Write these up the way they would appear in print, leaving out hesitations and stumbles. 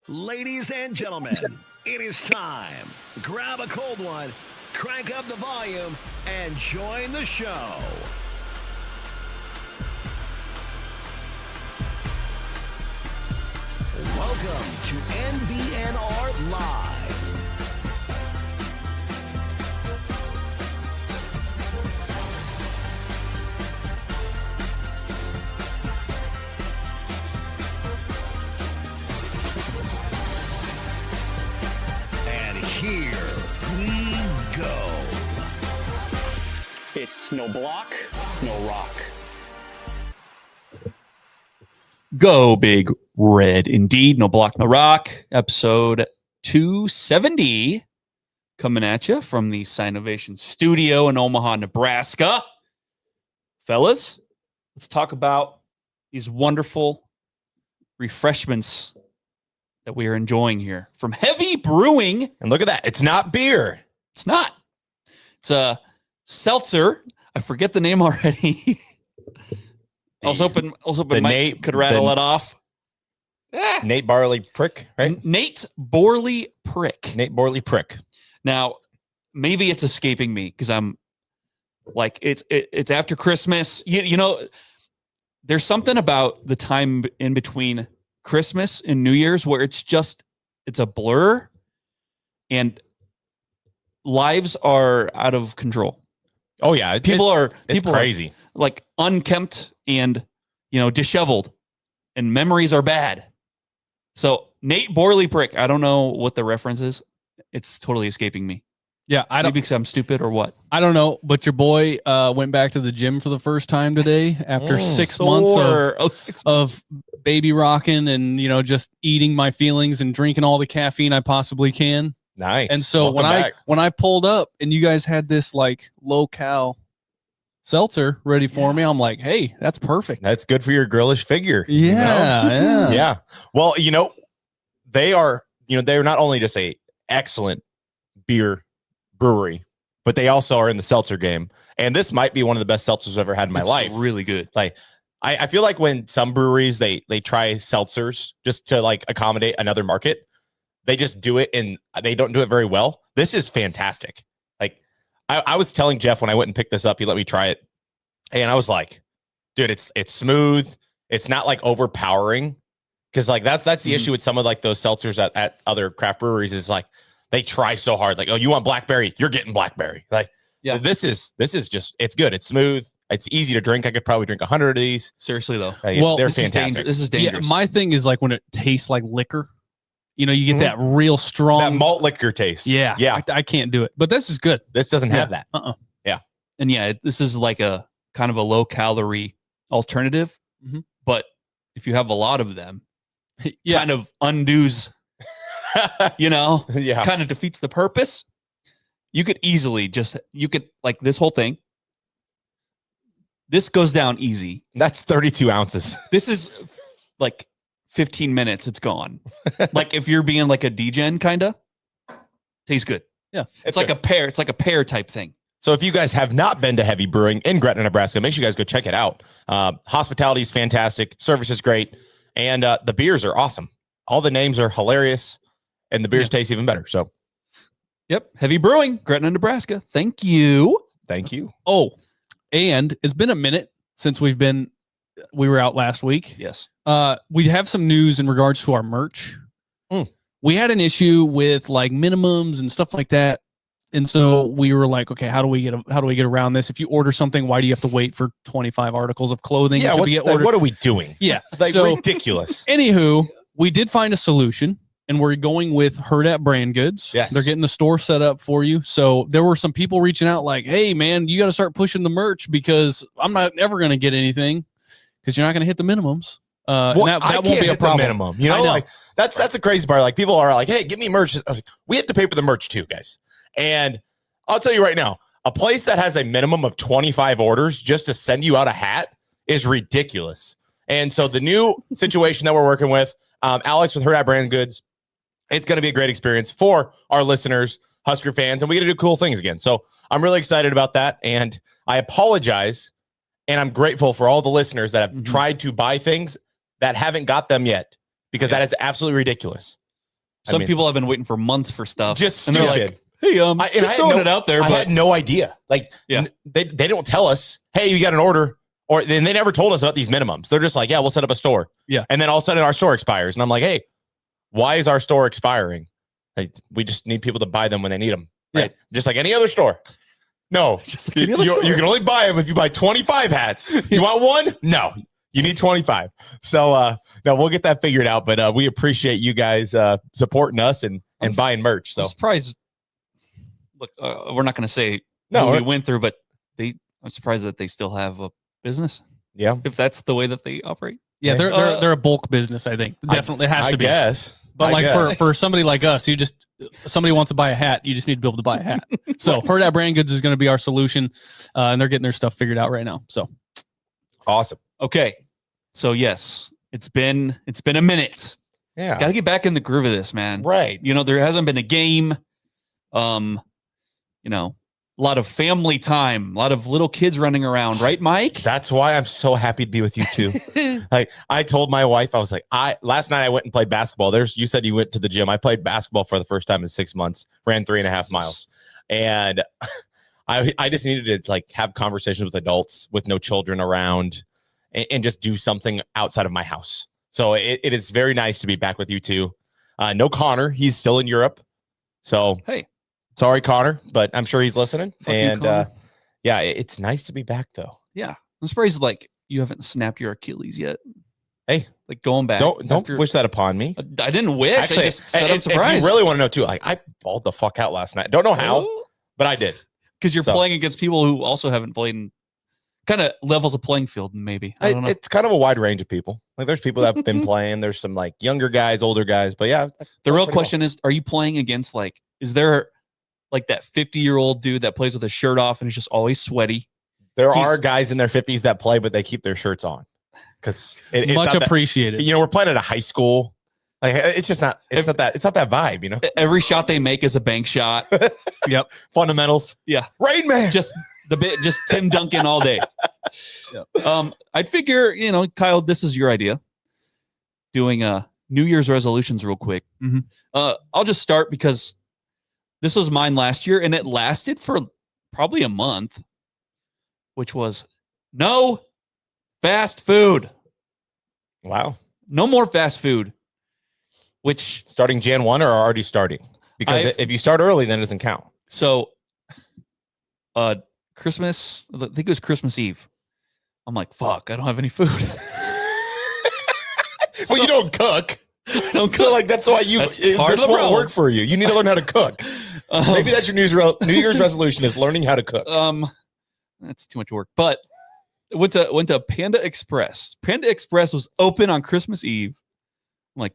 Ladies and gentlemen, it is time. Grab a cold one, crank up the volume, and join the show. Welcome to NBNR Live. Here we go. It's no block, no rock. Go Big Red indeed. No block, no rock. Episode 270 coming at you from the Sinovation studio in Omaha, Nebraska. Fellas, let's talk about these wonderful refreshments that we are enjoying here from Heavy Brewing. And look at that. It's not beer. It's not. It's a seltzer. I forget the name already. I was hoping Mike Nate could rattle it off. Nate Barley Prick, right? Nate Borley Prick. Nate Borley Prick. Now, maybe it's escaping me because I'm like, it's after Christmas. You know, there's something about the time in between Christmas and New Year's where it's a blur and lives are out of control. Oh yeah. People are crazy. Like unkempt and, disheveled, and memories are bad. So Nate Borley Prick, I don't know what the reference is. It's totally escaping me. Yeah, I don't. Maybe because I'm stupid or what. I don't know, but your boy went back to the gym for the first time today after 6 months of baby rocking and just eating my feelings and drinking all the caffeine I possibly can. Nice. And so when I pulled up and you guys had this like low cal seltzer ready for me, I'm like, hey, that's perfect. That's good for your girlish figure. Yeah. Yeah. Well, they are not only just a excellent beer brewery, but they also are in the seltzer game. And this might be one of the best seltzers I've ever had in my life. Really good. Like, I feel like when some breweries, they try seltzers just to like accommodate another market, they just do it and they don't do it very well. This is fantastic. Like I was telling Jeff when I went and picked this up, he let me try it. And I was like, dude, it's smooth. It's not like overpowering. Cause like that's the issue with some of like those seltzers at other craft breweries is like, they try so hard. Like, oh, you want blackberry? You're getting blackberry. Like, yeah, this is just, it's good. It's smooth. It's easy to drink. I could probably drink 100 of these. Seriously though. They're fantastic. This is dangerous. Yeah, my thing is like when it tastes like liquor, you get that real strong that malt liquor taste. Yeah. I can't do it, but this is good. This doesn't have that. Yeah. And yeah, this is like a kind of a low calorie alternative, but if you have a lot of them, kind of undoes kind of defeats the purpose. You could easily like this whole thing. This goes down easy. That's 32 ounces. This is like 15 minutes. It's gone. Like if you're being like a degen kind of tastes good. Yeah. It's like a pear. It's like a pear type thing. So if you guys have not been to Heavy Brewing in Gretna, Nebraska, make sure you guys go check it out. Hospitality is fantastic. Service is great. And the beers are awesome. All the names are hilarious. And the beers taste even better. So, yep. Heavy Brewing, Gretna, Nebraska. Thank you. Thank you. Oh, and it's been a minute since we were out last week. Yes. We have some news in regards to our merch. We had an issue with like minimums and stuff like that. And so we were like, okay, how do we get around this? If you order something, why do you have to wait for 25 articles of clothing? Yeah. What are we doing? Yeah. Like ridiculous. Anywho, we did find a solution. And we're going with Herd at Brand Goods. Yes. They're getting the store set up for you. So there were some people reaching out like, hey, man, you got to start pushing the merch because I'm not ever going to get anything because you're not going to hit the minimums. Well, that I won't can't be a hit the problem. minimum. Like that's a crazy part. Like people are like, hey, give me merch. I was like, we have to pay for the merch too, guys. And I'll tell you right now, a place that has a minimum of 25 orders just to send you out a hat is ridiculous. And so the new situation that we're working with, Alex with Herd at Brand Goods, it's going to be a great experience for our listeners, Husker fans, and we get to do cool things again. So I'm really excited about that. And I apologize. And I'm grateful for all the listeners that have tried to buy things that haven't got them yet, because that is absolutely ridiculous. Some people have been waiting for months for stuff. Just and stupid. they're like, hey, just throwing it out there. I had no idea. Like, they don't tell us, hey, you got an order. Or then they never told us about these minimums. They're just like, yeah, we'll set up a store. Yeah. And then all of a sudden our store expires. And I'm like, hey, why is our store expiring? Like, we just need people to buy them when they need them. Right. Yeah. Just like any other store. No, just like any other store. You can only buy them if you buy 25 hats. You want one? No, you need 25. So no, we'll get that figured out. But we appreciate you guys supporting us and buying merch. So I'm surprised. Look, we're not going to say no we went through, but I'm surprised that they still have a business. Yeah, if that's the way that they operate. Yeah, they're a bulk business. I think definitely has to be. Guess. But for somebody like us, somebody wants to buy a hat, you just need to be able to buy a hat. So Herd at Brand Goods is going to be our solution, and they're getting their stuff figured out right now. So awesome. Okay, so yes, it's been a minute. Yeah, got to get back in the groove of this, man. Right. There hasn't been a game. A lot of family time, a lot of little kids running around, right, Mike? That's why I'm so happy to be with you too. Like, I told my wife, I was like, last night I went and played basketball. You said you went to the gym. I played basketball for the first time in 6 months, ran 3.5 miles. And I just needed to like have conversations with adults with no children around and just do something outside of my house. So it is very nice to be back with you two. No Conor, he's still in Europe. So hey. Sorry, Conor, but I'm sure he's listening. And yeah, it's nice to be back, though. Yeah, I'm surprised like you haven't snapped your Achilles yet. Hey, like going back. Don't wish that upon me. I didn't wish. Actually, I just said I'm surprised. If you really want to know too, like I balled the fuck out last night. Don't know how, but I did. Because you're playing against people who also haven't played in kind of levels of playing field, maybe. I don't know. It's kind of a wide range of people. Like there's people that have been playing. There's some like younger guys, older guys. But yeah, the real question is, are you playing against like, is there like that 50-year-old dude that plays with his shirt off and is just always sweaty? There are guys in their 50s that play, but they keep their shirts on because it's much appreciated. We're playing at a high school. Like it's just not. It's not that vibe. Every shot they make is a bank shot. Yep. Fundamentals. Yeah. Rain Man. Just Tim Duncan all day. Yep. I'd figure, Kyle, this is your idea. Doing New Year's resolutions real quick. Mm-hmm. I'll just start because this was mine last year, and it lasted for probably a month, which was no fast food. Wow. No more fast food. Which starting Jan 1 or already starting? Because if you start early, then it doesn't count. So, Christmas, I think it was Christmas Eve. I'm like, fuck, I don't have any food. Well, you don't cook. I don't cook. So, like, that's why this won't work for you. You need to learn how to cook. Maybe that's your New Year's resolution is learning how to cook. That's too much work. But went to Panda Express. Panda Express was open on Christmas Eve. I'm like,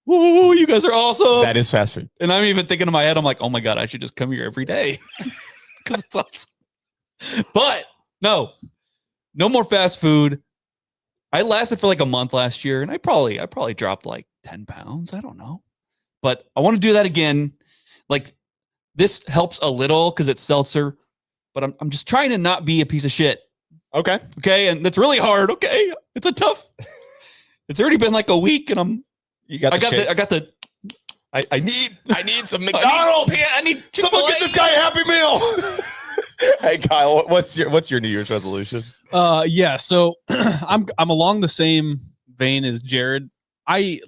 woo, you guys are awesome. That is fast food. And I'm even thinking in my head, I'm like, oh my God, I should just come here every day because it's awesome. But no more fast food. I lasted for like a month last year, and I probably dropped like 10 pounds. I don't know. But I want to do that again. Like, this helps a little because it's seltzer, but I'm just trying to not be a piece of shit. Okay. Okay. And that's really hard. Okay. It's it's already been like a week, and I need some McDonald's. I need someone get this guy a Happy Meal. Hey Kyle, what's your New Year's resolution? Yeah, so I'm along the same vein as Jared. I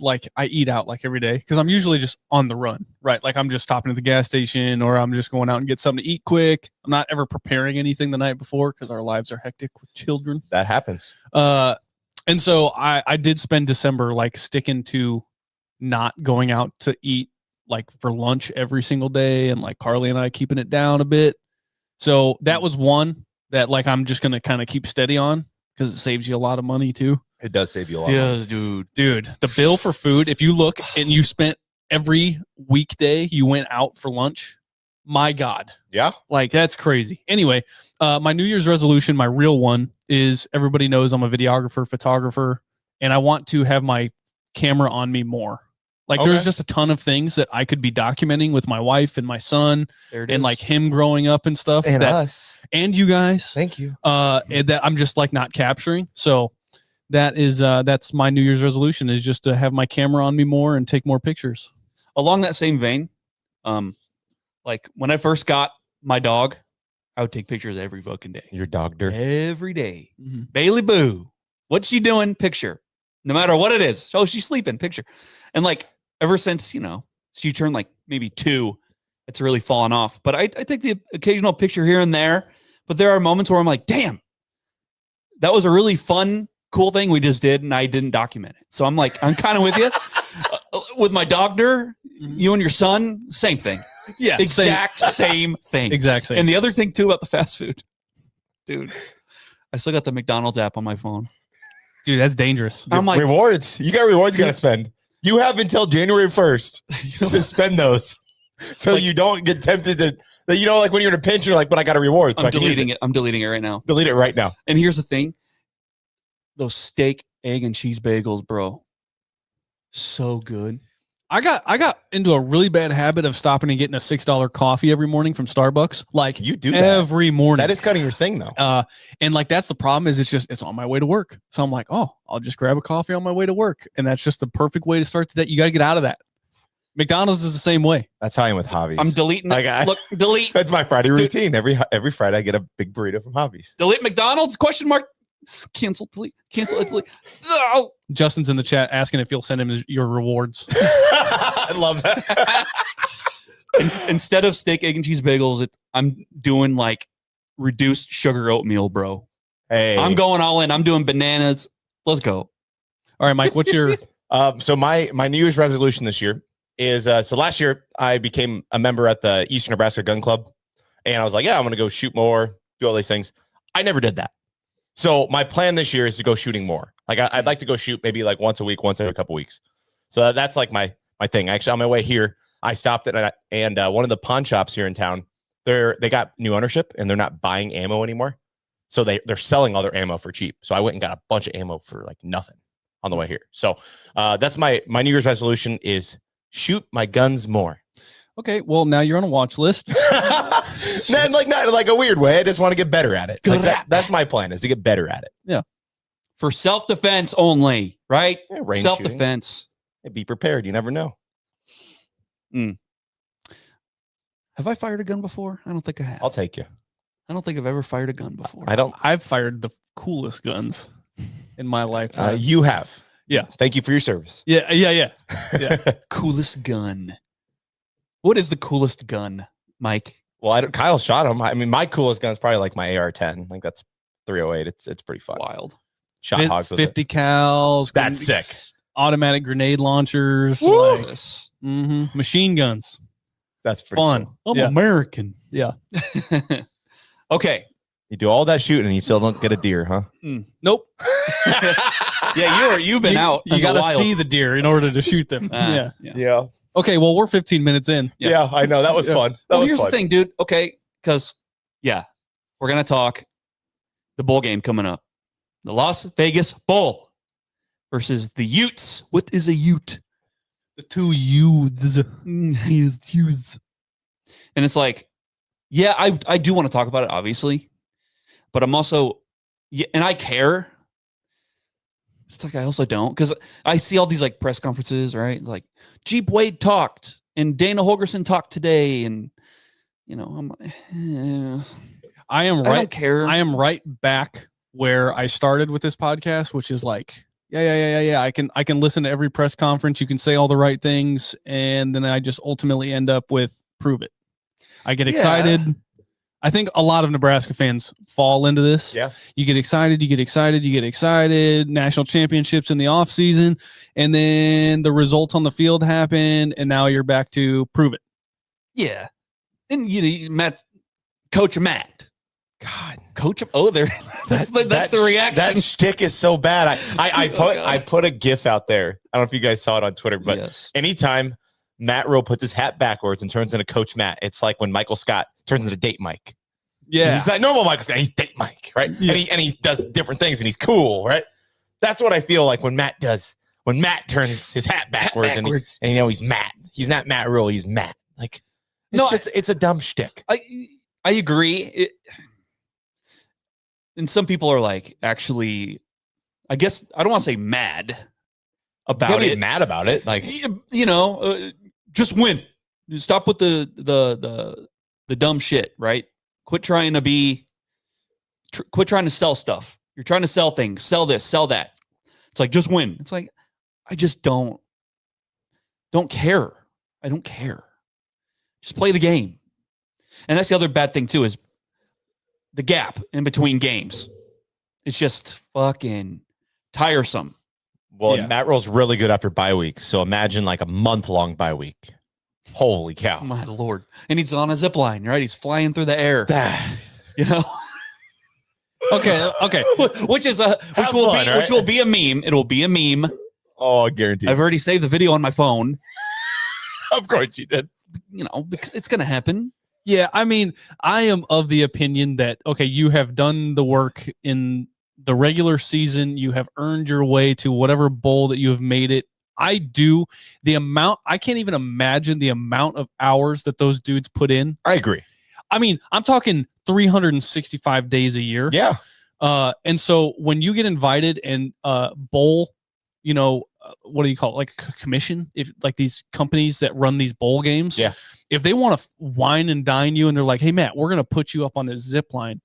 eat out like every day because I'm usually just on the run, right? Like I'm just stopping at the gas station or I'm just going out and get something to eat quick. I'm not ever preparing anything the night before because our lives are hectic with children. That happens. And so I did spend December like sticking to not going out to eat like for lunch every single day, and like Carly and I keeping it down a bit. So that was one that like I'm just gonna kind of keep steady on because it saves you a lot of money too. It does save you a lot. Yeah, dude. The bill for food, if you look and you spent every weekday you went out for lunch, my God. Yeah. Like that's crazy. Anyway, my New Year's resolution, my real one, is everybody knows I'm a videographer, photographer, and I want to have my camera on me more. Like there's just a ton of things that I could be documenting with my wife and my son and like him growing up and stuff. And us. And you guys. Thank you. And that I'm just like not capturing. So that is that's my New Year's resolution, is just to have my camera on me more and take more pictures. along that same vein, like when I first got my dog, I would take pictures every fucking day. Your doctor. Every day. Bailey Boo. What's she doing? Picture. No matter what it is. Oh, she's sleeping. Picture. And like ever since, she turned like maybe 2, it's really fallen off. But I take the occasional picture here and there. But there are moments where I'm like, damn, that was a really fun, cool thing we just did, and I didn't document it. So I'm kind of with you. With my doctor, you and your son, same thing. Yeah. Exact same thing. Exact same. And the other thing too about the fast food, dude, I still got the McDonald's app on my phone. Dude, that's dangerous. I'm like, rewards. You got rewards you got to spend. You have until January 1st to spend those. So you don't get tempted to, like when you're in a pinch, you're like, but I got a reward. So I'm deleting it. I'm deleting it right now. Delete it right now. And here's the thing. Those steak, egg, and cheese bagels, bro. So good. I got into a really bad habit of stopping and getting a $6 coffee every morning from Starbucks. Like you do that every morning. That is kind of your thing though. And like that's the problem is it's on my way to work. So I'm like, oh, I'll just grab a coffee on my way to work. And that's just the perfect way to start the day. You got to get out of that. McDonald's is the same way. That's how I am with Hobbies. I'm deleting it. Look, delete. That's my Friday routine. Every Friday I get a big burrito from Hobbies. Delete McDonald's? ? Cancel, delete. Cancel, delete. No. Justin's in the chat asking if you'll send him your rewards. I love that. Instead of steak, egg, and cheese bagels, I'm doing like reduced sugar oatmeal, bro. Hey, I'm going all in. I'm doing bananas. Let's go. All right, Mike, what's your... So my New Year's resolution this year is, so last year I became a member at the Eastern Nebraska Gun Club. And I was like, yeah, I'm going to go shoot more, do all these things. I never did that. So my plan this year is to go shooting more. Like I'd like to go shoot maybe like once a week, once every couple weeks. So that's like my thing. Actually, on my way here, I stopped at and one of the pawn shops here in town. They got new ownership and they're not buying ammo anymore. So they're selling all their ammo for cheap. So I went and got a bunch of ammo for like nothing on the way here. So that's my New Year's resolution is shoot my guns more. Okay, well now you're on a watch list. not like a weird way. I just want to get better at it. Like that's my plan is to get better at it. Yeah. For self-defense only, right? Yeah, range self-defense. Shooting. Be prepared. You never know. Have I fired a gun before? I don't think I have. I'll take you. I don't think I've ever fired a gun before. I've fired the coolest guns in my lifetime. You have. Yeah. Thank you for your service. Yeah. Coolest gun. What is the coolest gun, Mike? Well, Kyle shot him. I mean, my coolest gun is probably like my AR-10. I think that's 308. It's pretty fun. Wild. Shot hogs with 50 it. cals. That's sick. Automatic grenade launchers. Machine guns. That's pretty fun. Cool. I'm American. Yeah. Okay. You do all that shooting and you still don't get a deer, huh? Nope. Yeah, you've been out. You got to see the deer in order to shoot them. Yeah. Okay, well, we're 15 minutes in. Yeah, I know. That was fun. Here's the thing, dude. Okay, because, we're going to talk the bowl game coming up. The Las Vegas Bowl versus the Utes. What is a Ute? The two Utes. Utes. And it's like, I do want to talk about it, obviously. But I'm also, and I care. It's like I also don't, because I see all these like press conferences, right? Like Jeep Wade talked and Dana Holgerson talked today, and I'm like, I don't care. I am right back where I started with this podcast, which is like, I can listen to every press conference. You can say all the right things, and then I just ultimately end up with prove it. I get excited. I think a lot of Nebraska fans fall into this. Yeah. You get excited. National championships in the off season, and then the results on the field happen, and now you're back to prove it. Yeah. And Coach Matt. God, Coach. Oh, there. That's the reaction. That shtick is so bad. I put a GIF out there. I don't know if you guys saw it on Twitter, but anytime Matt Rule puts his hat backwards and turns into Coach Matt, it's like when Michael Scott turns into Date Mike. Yeah, he's not normal Michael Scott. He's Date Mike, right? Yeah. And he does different things, and he's cool, right? That's what I feel like when Matt does. When Matt turns his hat backwards, and he's Matt. He's not Matt Rule. He's Matt. Like it's a dumb shtick. I agree. And some people are like, actually, I guess I don't want to say mad about it. Mad about it, like just win. Stop with the dumb shit, right? Quit trying to sell stuff. You're trying to sell things, sell this, sell that. It's like, just win. It's like, I just don't care. I don't care. Just play the game. And that's the other bad thing too, is the gap in between games. It's just fucking tiresome. Well, Matt Roll's really good after bye weeks. So imagine like a month-long bye week. Holy cow. My Lord. And he's on a zip line, right? He's flying through the air. You know? Okay. Which will be a meme. It'll be a meme. Oh, I guarantee. I've already saved the video on my phone. Of course you did. You know, because it's going to happen. Yeah, I mean, I am of the opinion that, okay, you have done the work in the regular season. You have earned your way to whatever bowl that you have made it. I can't even imagine the amount of hours that those dudes put in. I agree. I mean, I'm talking 365 days a year. Yeah. And so when you get invited and bowl, you know, what do you call it? Like a commission? If like these companies that run these bowl games. Yeah. If they want to wine and dine you and they're like, hey, Matt, we're going to put you up on this zip line.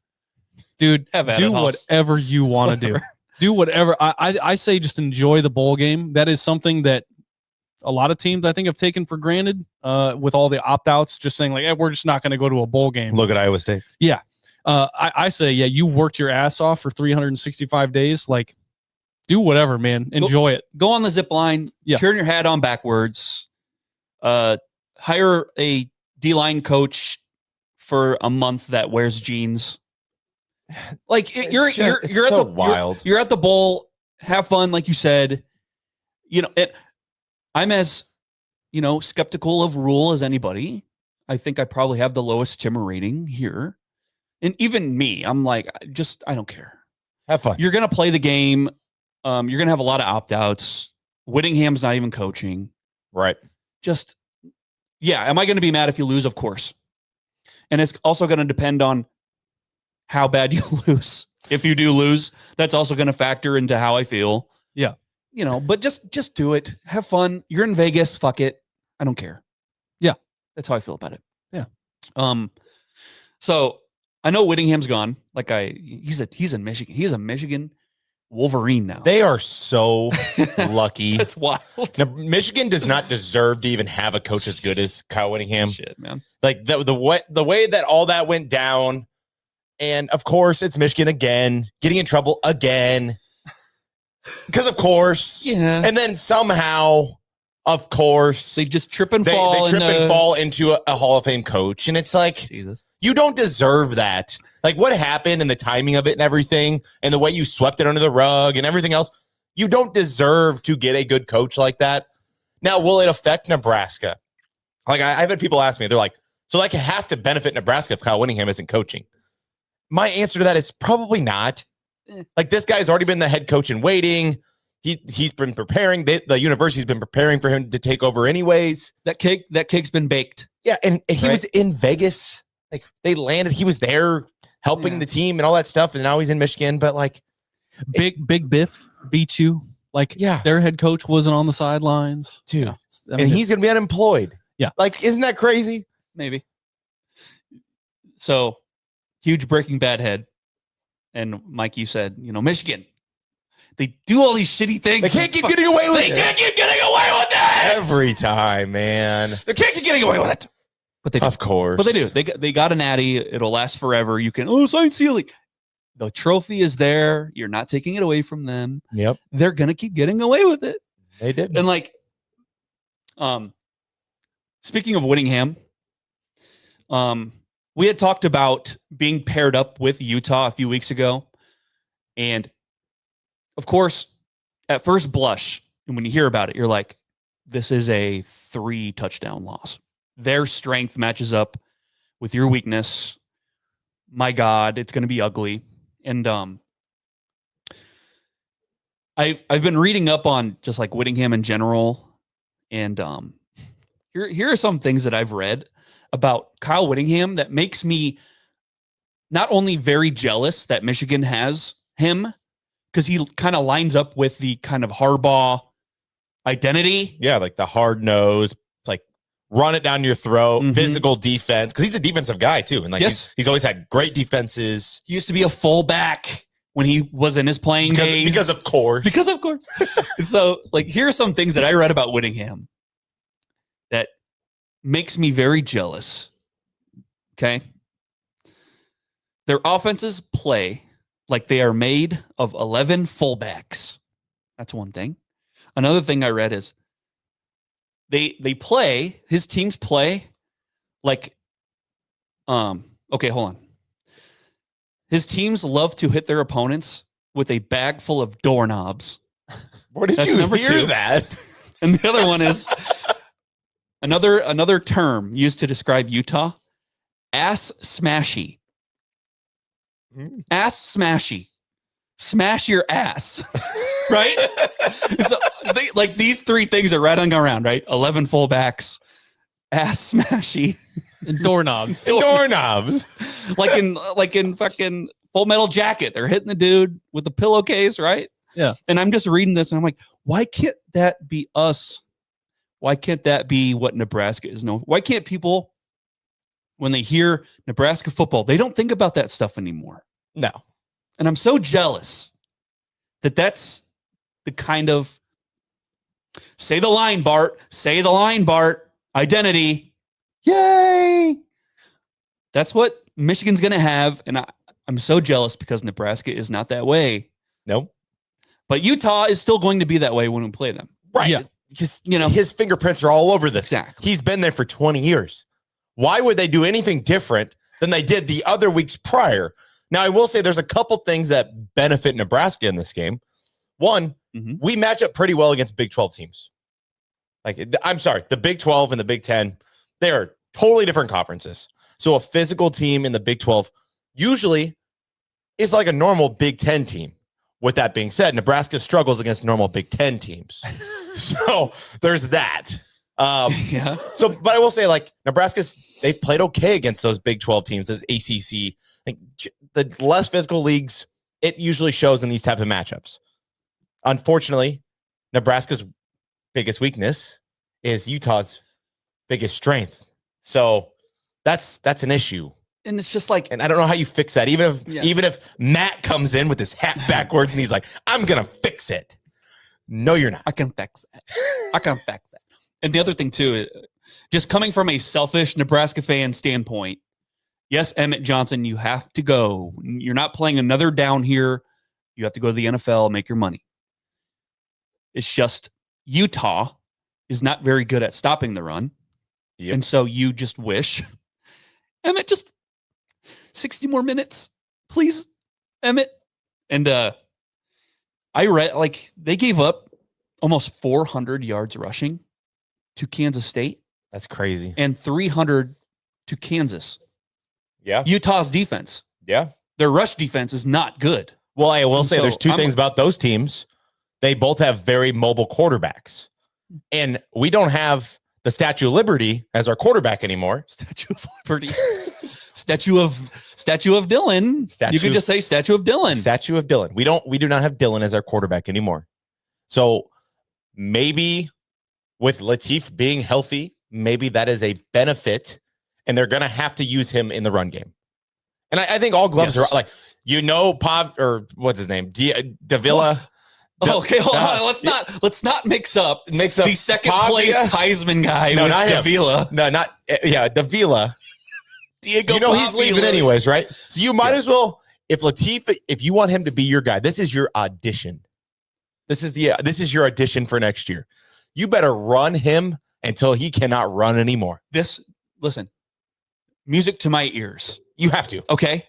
Dude, do whatever you want to do. Do whatever. I say just enjoy the bowl game. That is something that a lot of teams, I think, have taken for granted with all the opt-outs, just saying like, hey, we're just not going to go to a bowl game. Look at Iowa State. Yeah. I say, yeah, you worked your ass off for 365 days. Like, do whatever, man. Enjoy it. Go on the zip line. Yeah. Turn your hat on backwards. Hire a D-line coach for a month that wears jeans. Like you're at the wild. You're at the bowl. Have fun, like you said. You know, I'm as skeptical of Rule as anybody. I think I probably have the lowest Chimmer rating here, and even me, I'm like, I don't care. Have fun. You're gonna play the game. You're gonna have a lot of opt-outs. Whittingham's not even coaching. Right. Just, yeah. Am I going to be mad if you lose? Of course. And it's also going to depend on how bad you lose. If you do lose, that's also going to factor into how I feel. Yeah. You know, but just do it. Have fun. You're in Vegas. Fuck it. I don't care. Yeah. That's how I feel about it. Yeah. So I know Whittingham's gone. Like he's in Michigan. He's a Michigan Wolverine now. They are so lucky. That's wild. Now, Michigan does not deserve to even have a coach as good as Kyle Whittingham. Shit, man. Like the way that all that went down, and of course it's Michigan again, getting in trouble again. Because of course. Yeah. And then somehow, of course, they just trip and fall. They trip and fall into a Hall of Fame coach. And it's like, Jesus, you don't deserve that. Like what happened and the timing of it and everything and the way you swept it under the rug and everything else, you don't deserve to get a good coach like that. Now, will it affect Nebraska? Like I've had people ask me, they're like, so like it has to benefit Nebraska if Kyle Whittingham isn't coaching. My answer to that is probably not. Like this guy's already been the head coach in waiting. He's been preparing. The university's been preparing for him to take over anyways. That cake's been baked. Yeah, and he was in Vegas. Like they landed, he was there helping the team and all that stuff, and now he's in Michigan. But like, Big Biff beat you. Like, their head coach wasn't on the sidelines, dude, and he's gonna be unemployed. Yeah, like, isn't that crazy? Maybe. So, huge Breaking Bad head, and Mike, you said, Michigan. They do all these shitty things. They can't keep getting away with it. They can't keep getting away with it every time, man. They can't keep getting away with it. But they do. Of course. But they do. They got a natty. It'll last forever. You can, sign sealing. The trophy is there. You're not taking it away from them. Yep. They're going to keep getting away with it. They did. And like, speaking of Whittingham, we had talked about being paired up with Utah a few weeks ago. And of course, at first blush, and when you hear about it, you're like, this is a 3-touchdown loss. Their strength matches up with your weakness. My God, it's going to be ugly. And I've been reading up on just like Whittingham in general. And here are some things that I've read about Kyle Whittingham that makes me not only very jealous that Michigan has him, because he kind of lines up with the kind of Harbaugh identity. Yeah, like the hard nose, like run it down your throat, Mhm. physical defense, because he's a defensive guy too. And like Yes. he's always had great defenses. He used to be a fullback when he was in his playing days. Because of course. Because of course. And so, like, here are some things that I read about Whittingham that makes me very jealous. Okay. Their offenses play like they are made of 11 fullbacks. That's one thing. Another thing I read is they play, his teams play like, okay, hold on. His teams love to hit their opponents with a bag full of doorknobs. Where did That's you number hear 2. that? And the other one is another term used to describe Utah, ass smashy. Ass smashy. Smash your ass. Right? So like these 3 things are rattling around, right? 11 fullbacks, ass smashy, And doorknobs. Doorknobs. like in fucking Full Metal Jacket. They're hitting the dude with the pillowcase, right? Yeah. And I'm just reading this and I'm like, why can't that be us? Why can't that be what Nebraska is known for? Why can't people, when they hear Nebraska football, they don't think about that stuff anymore? No. And I'm so jealous that that's the kind of say the line, Bart, say the line, Bart, identity. Yay. That's what Michigan's going to have. And I'm so jealous because Nebraska is not that way. No. But Utah is still going to be that way when we play them. Right. Yeah. Because You know. his fingerprints are all over this. Exactly. He's been there for 20 years. Why would they do anything different than they did the other weeks prior? Now, I will say there's a couple things that benefit Nebraska in this game. One, we match up pretty well against Big 12 teams. Like, I'm sorry, the Big 12 and the Big 10, they are totally different conferences. So a physical team in the Big 12 usually is like a normal Big 10 team. With that being said, Nebraska struggles against normal Big 10 teams. So there's that. Yeah. So, but I will say, like, they've played okay against those Big 12 teams as ACC. Like, the less physical leagues, it usually shows in these type of matchups. Unfortunately, Nebraska's biggest weakness is Utah's biggest strength. So that's an issue. And it's just like, And I don't know how you fix that. Even if Matt comes in with his hat backwards and he's like, I'm gonna fix it. No, you're not. I can fix that. I can fix that. And the other thing too, just coming from a selfish Nebraska fan standpoint, yes, Emmett Johnson, you have to go. You're not playing another down here. You have to go to the NFL, make your money. It's just Utah is not very good at stopping the run. Yep. And so you just wish, Emmett, just 60 more minutes, please, Emmett. And I read, like, they gave up almost 400 yards rushing to Kansas State That's crazy. and 300 to Kansas. Yeah. Utah's defense, Yeah. their rush defense is not good. Well, I will And say so there's 2 I'm- things about those teams. They both have very mobile quarterbacks. And we don't have the Statue of Liberty as our quarterback anymore. Statue of Liberty. Statue of Dylan. You could just say Statue of Dylan. Statue of Dylan. We do not have Dylan as our quarterback anymore. So maybe with Lateef being healthy, maybe that is a benefit, and they're going to have to use him in the run game. And I think all gloves Yes. are like, or what's his name? Davila. Okay, hold on. Let's not mix up the second place Heisman guy No, with not him. Davila. No, not Davila. Diego, You know he's leaving Davila. anyways, right? So you might as well, if you want him to be your guy, this is your audition. This is your audition for next year. You better run him until he cannot run anymore. Listen, music to my ears. You have to. Okay,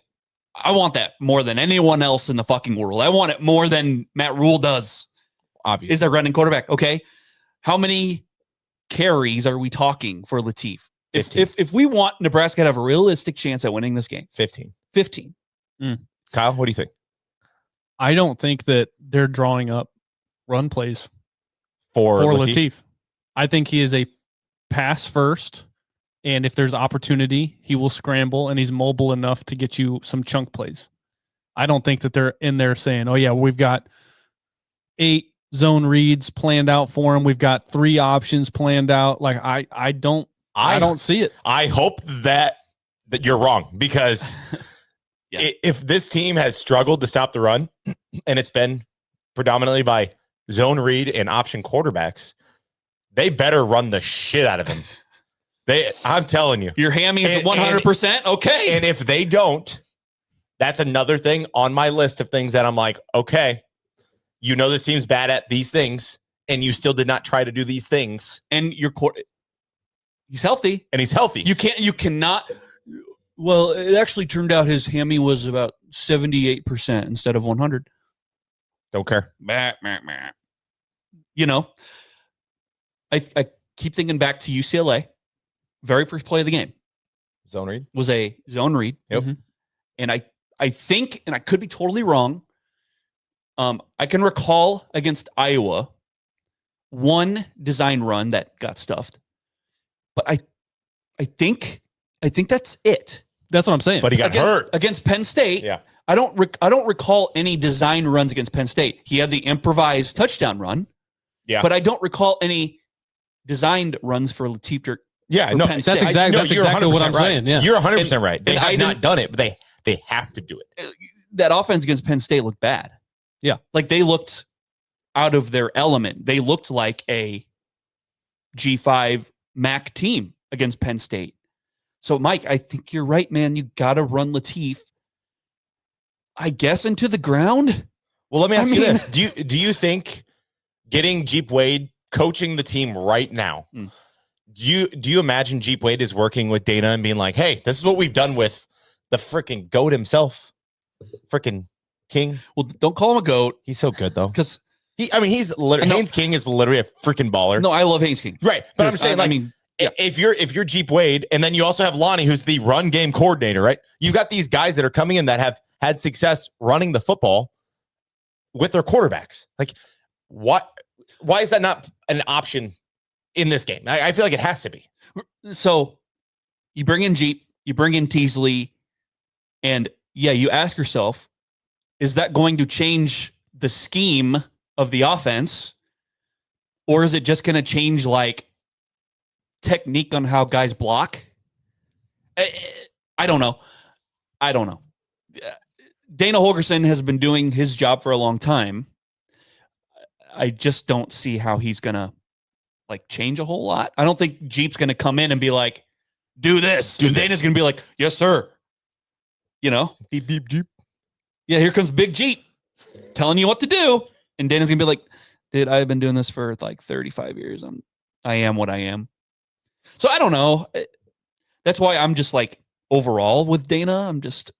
I want that more than anyone else in the fucking world. I want it more than Matt Rule does. Obviously. Is a running quarterback? Okay, how many carries are we talking for Lateef? If we want Nebraska to have a realistic chance at winning this game, 15. 15. Kyle, what do you think? I don't think that they're drawing up run plays For Lateef. I think he is a pass first, and if there's opportunity, he will scramble, and he's mobile enough to get you some chunk plays. I don't think that they're in there saying, oh, yeah, we've got 8 zone reads planned out for him. We've got 3 options planned out. Like, I don't I don't see it. I hope that you're wrong, because Yeah. if this team has struggled to stop the run, and it's been predominantly by zone read and option quarterbacks, they better run the shit out of him. I'm telling you. Your hammy is 100%. Okay. And if they don't, that's another thing on my list of things that I'm like, okay, you know this team's bad at these things, and you still did not try to do these things. And he's healthy. And he's healthy. You cannot. Well, it actually turned out his hammy was about 78% instead of 100. Don't care. You know, I keep thinking back to UCLA. Very first play of the game Zone read was a zone read. Yep. And I think, and I could be totally wrong, I can recall against Iowa one design run that got stuffed. But I think that's it. That's what I'm saying. But he got hurt against Penn State. Yeah. I don't recall any design runs against Penn State. He had the improvised touchdown run. Yeah. But I don't recall any designed runs for Lateef. Yeah, for no, Penn that's State. exactly what I'm right. saying. Yeah. You're 100% right. They and have not done it, but they have to do it. That offense against Penn State looked bad. Yeah. Like they looked out of their element. They looked like a G5 MAC team against Penn State. So, Mike, I think you're right, man. You got to run Lateef, I guess, into the ground. Well, let me ask you this. Do you think getting Jeep Wade coaching the team right now, do you imagine Jeep Wade is working with Dana and being like, hey, this is what we've done with the freaking GOAT himself, freaking King? Well, don't call him a GOAT. He's so good, though. Because he's literally, Haynes King is literally a freaking baller. No, I love Haynes King. Right. But I'm saying, if you're Jeep Wade, and then you also have Lonnie, who's the run game coordinator, right? You've got these guys that are coming in that have had success running the football with their quarterbacks. Like, why is that not an option in this game? I feel like it has to be. So you bring in Jeep, you bring in Teasley, and you ask yourself, is that going to change the scheme of the offense? Or is it just going to change like technique on how guys block? I don't know. Dana Holgorsen has been doing his job for a long time. I just don't see how he's going to like change a whole lot. I don't think Jeep's going to come in and be like, do this. Dana's going to be like, yes, sir. You know? Beep, beep, Jeep. Yeah, here comes Big Jeep telling you what to do. And Dana's going to be like, dude, I've been doing this for like 35 years. I am what I am. So I don't know. That's why I'm just like overall with Dana. I'm just.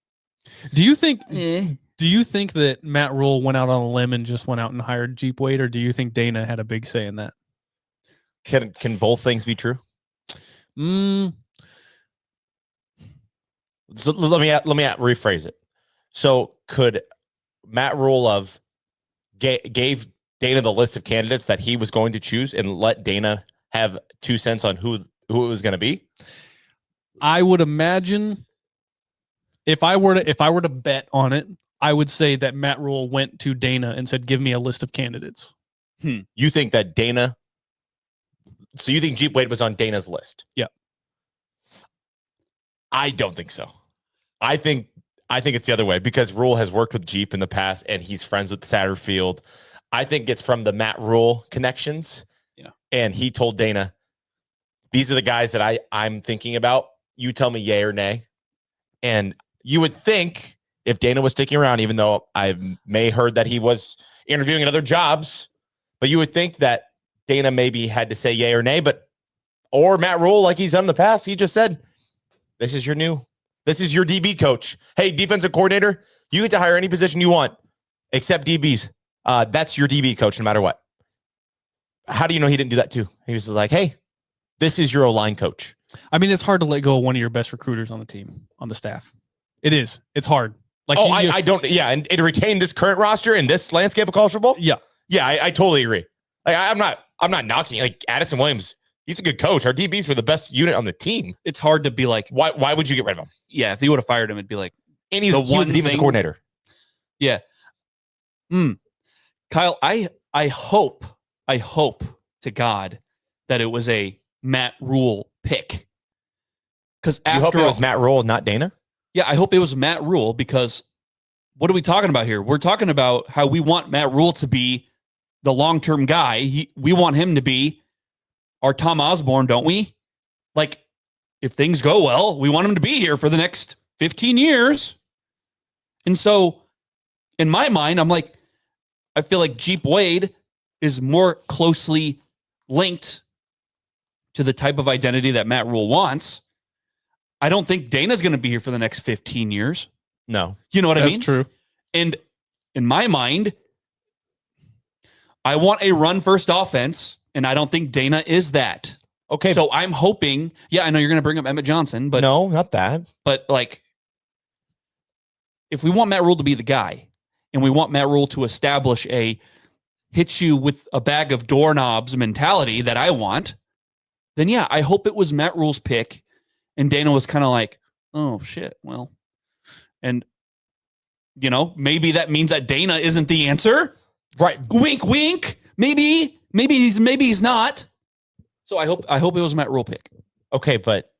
Do you think that Matt Rule went out on a limb and just went out and hired Jeep Wade, or do you think Dana had a big say in that? Can both things be true? So let me rephrase it. So could Matt Rule gave Dana the list of candidates that he was going to choose and let Dana have 2 cents on who it was going to be? I would imagine if I were to bet on it, I would say that Matt Rule went to Dana and said, "Give me a list of candidates." You think that Dana? So you think Jeep Wade was on Dana's list? Yeah. I don't think so. I think it's the other way, because Rule has worked with Jeep in the past and he's friends with Satterfield. I think it's from the Matt Rule connections. Yeah. And he told Dana, these are the guys that I'm thinking about. You tell me yay or nay. And you would think if Dana was sticking around, even though I may heard that he was interviewing at other jobs, but you would think that Dana maybe had to say yay or nay, or Matt Rule, like he's done in the past, he just said, this is your DB coach. Hey, defensive coordinator, you get to hire any position you want except DBs. That's your DB coach no matter what. How do you know he didn't do that too? He was like, hey, this is your O-line coach. I mean, it's hard to let go of one of your best recruiters on the team, on the staff. It is. It's hard. Like, I don't. Yeah, and retain this current roster in this landscape of college football. Yeah, I totally agree. Like, I'm not knocking. Like, Addison Williams, he's a good coach. Our DBs were the best unit on the team. It's hard to be like, why would you get rid of him? Yeah, if they would have fired him, it'd be like, and he was the defensive coordinator. Yeah. Kyle, I hope to God that it was a Matt Rule pick. Because You hope it was Matt Rule, not Dana? Yeah, I hope it was Matt Rule, because what are we talking about here? We're talking about how we want Matt Rule to be the long-term guy. We want him to be our Tom Osborne, don't we? Like, if things go well, we want him to be here for the next 15 years. And so, in my mind, I'm like, I feel like Jeep Wade is more closely linked to the type of identity that Matt Rule wants. I don't think Dana's going to be here for the next 15 years. No. You know what I mean? That's true. And in my mind, I want a run-first offense, and I don't think Dana is that. Okay. So I'm hoping, I know you're going to bring up Emmett Johnson, but no, not that. But like, if we want Matt Rule to be the guy, and we want Matt Rule to establish a hit you with a bag of doorknobs mentality that I want, then I hope it was Matt Rule's pick, and Dana was kind of like, oh shit, well, and maybe that means that Dana isn't the answer, right? Wink, wink. Maybe he's not. So I hope it was Matt Rule pick. Okay, but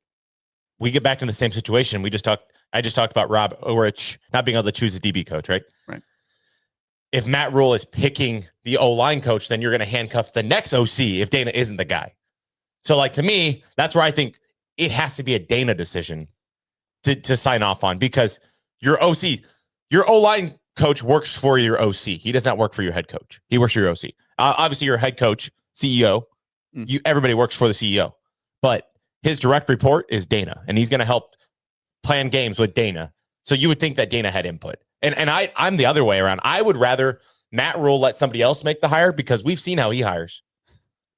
we get back to the same situation. I just talked about Rob Ulrich not being able to choose a DB coach, right? Right. If Matt Rule is picking the O-line coach, then you're going to handcuff the next OC if Dana isn't the guy. So, like, to me, that's where I think it has to be a Dana decision to sign off on, because your OC, your O-line coach works for your OC. He does not work for your head coach. He works for your OC. Obviously, your head coach, CEO, everybody works for the CEO, but his direct report is Dana, and he's going to help plan games with Dana. So you would think that Dana had input. And I'm the other way around. I would rather Matt Rule let somebody else make the hire, because we've seen how he hires.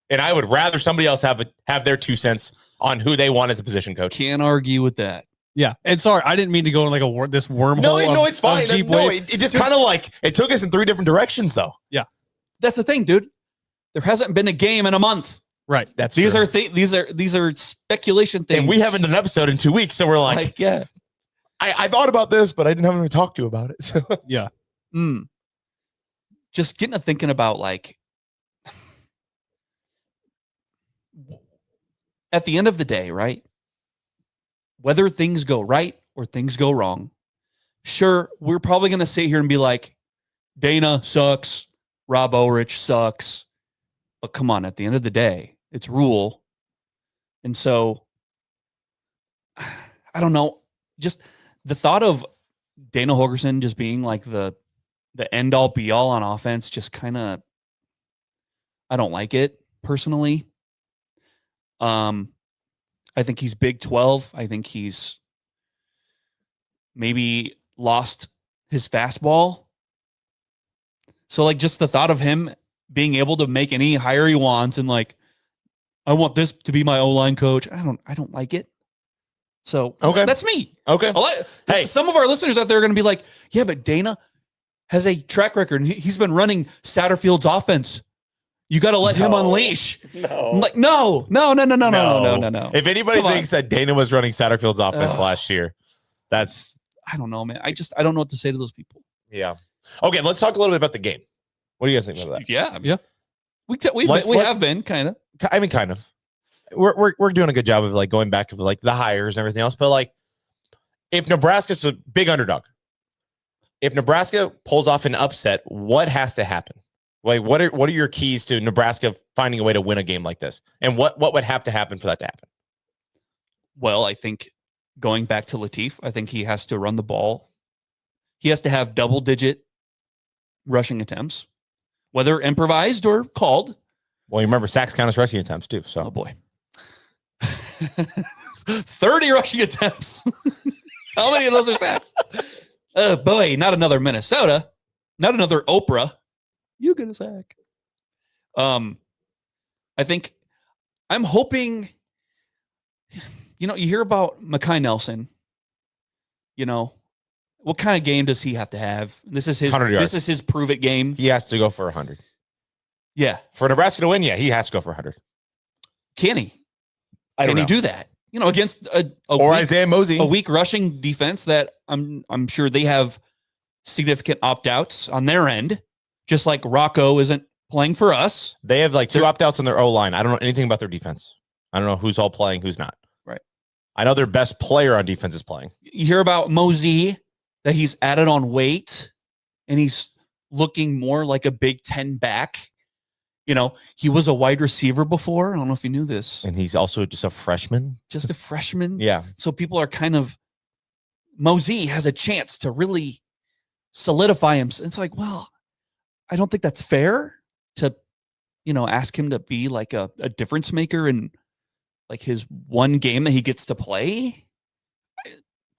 And I would rather somebody else have their 2 cents on who they want as a position coach. Can't argue with that. Yeah. And sorry, I didn't mean to go in like this wormhole. No, it's fine. It just kind of like, it took us in 3 different directions though. Yeah. That's the thing, dude. There hasn't been a game in a month. Right. These are speculation things. And we haven't done an episode in 2 weeks. So we're like I thought about this, but I didn't have anyone to talk to about it. So yeah. Just getting to thinking about, like, at the end of the day, right? Whether things go right or things go wrong, sure, we're probably going to sit here and be like, Dana sucks, Rob Ulrich sucks. But come on, at the end of the day, it's Rule. And so, I don't know, just the thought of Dana Holgerson just being like the end all be all on offense, just kind of, I don't like it personally. I think he's Big 12. I think he's maybe lost his fastball. So, like, just the thought of him being able to make any hire he wants and, like, I want this to be my O-line coach, I don't like it. So that's me. Okay. Hey, some of our listeners out there are going to be like, yeah, but Dana has a track record and he's been running Satterfield's offense. You got to let him unleash. No. I'm like, no. If anybody thinks that Dana was running Satterfield's offense last year, I don't know, man. I don't know what to say to those people. Yeah. Okay, let's talk a little bit about the game. What do you guys think about that? Yeah. We have been kind of. I mean, kind of. We're doing a good job of, like, going back of, like, the hires and everything else. But, like, if Nebraska's a big underdog, if Nebraska pulls off an upset, what has to happen? Like, what are your keys to Nebraska finding a way to win a game like this? And what would have to happen for that to happen? Well, I think going back to Lateef, I think he has to run the ball. He has to have double-digit rushing attempts, whether improvised or called. Well, you remember sacks count as rushing attempts too. So, oh boy, 30 rushing attempts. How many of those are sacks? Oh boy, not another Minnesota, not another Oprah. You get a sack. I think I'm hoping. You hear about Mekhi Nelson. What kind of game does he have to have? This is his 100 yards. This is his prove it game. He has to go for 100. Yeah. For Nebraska to win, he has to go for 100. Can he? Can he do that? Against a Isaiah Mozee, a weak rushing defense that I'm sure they have significant opt-outs on their end, just like Rocco isn't playing for us. They have like 2 opt-outs on their O-line. I don't know anything about their defense. I don't know who's all playing, who's not. Right. I know their best player on defense is playing. You hear about Mozee, that he's added on weight and he's looking more like a Big Ten back. You know, he was a wide receiver before. I don't know if you knew this. And he's also just a freshman. Just a freshman. Yeah. So people are kind of, Mozee has a chance to really solidify him. It's like, well, I don't think that's fair to, ask him to be like a difference maker in like his one game that he gets to play.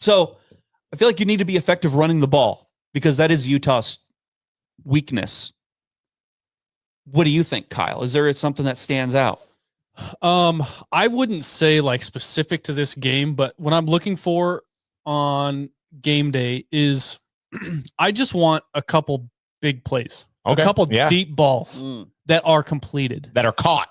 So I feel like you need to be effective running the ball because that is Utah's weakness. What do you think, Kyle? Is there something that stands out? I wouldn't say like specific to this game, but what I'm looking for on game day is I just want a couple big plays, a couple deep balls that are completed, that are caught.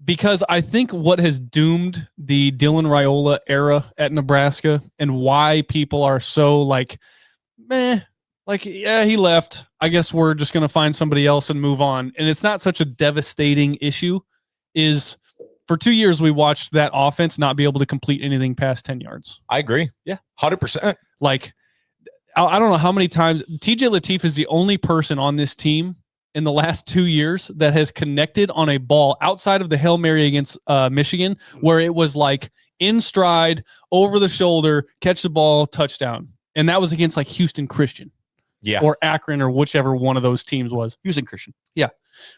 Because I think what has doomed the Dylan Raiola era at Nebraska and why people are so like, meh, like, yeah, he left. I guess we're just going to find somebody else and move on. And it's not such a devastating issue is for 2 years, we watched that offense not be able to complete anything past 10 yards. I agree. Yeah. 100%. Like, I don't know how many times TJ Lateef is the only person on this team in the last 2 years that has connected on a ball outside of the Hail Mary against Michigan, where it was like in stride, over the shoulder, catch the ball, touchdown. And that was against like Houston Christian. Yeah. Or Akron or whichever one of those teams was. Houston Christian. Yeah.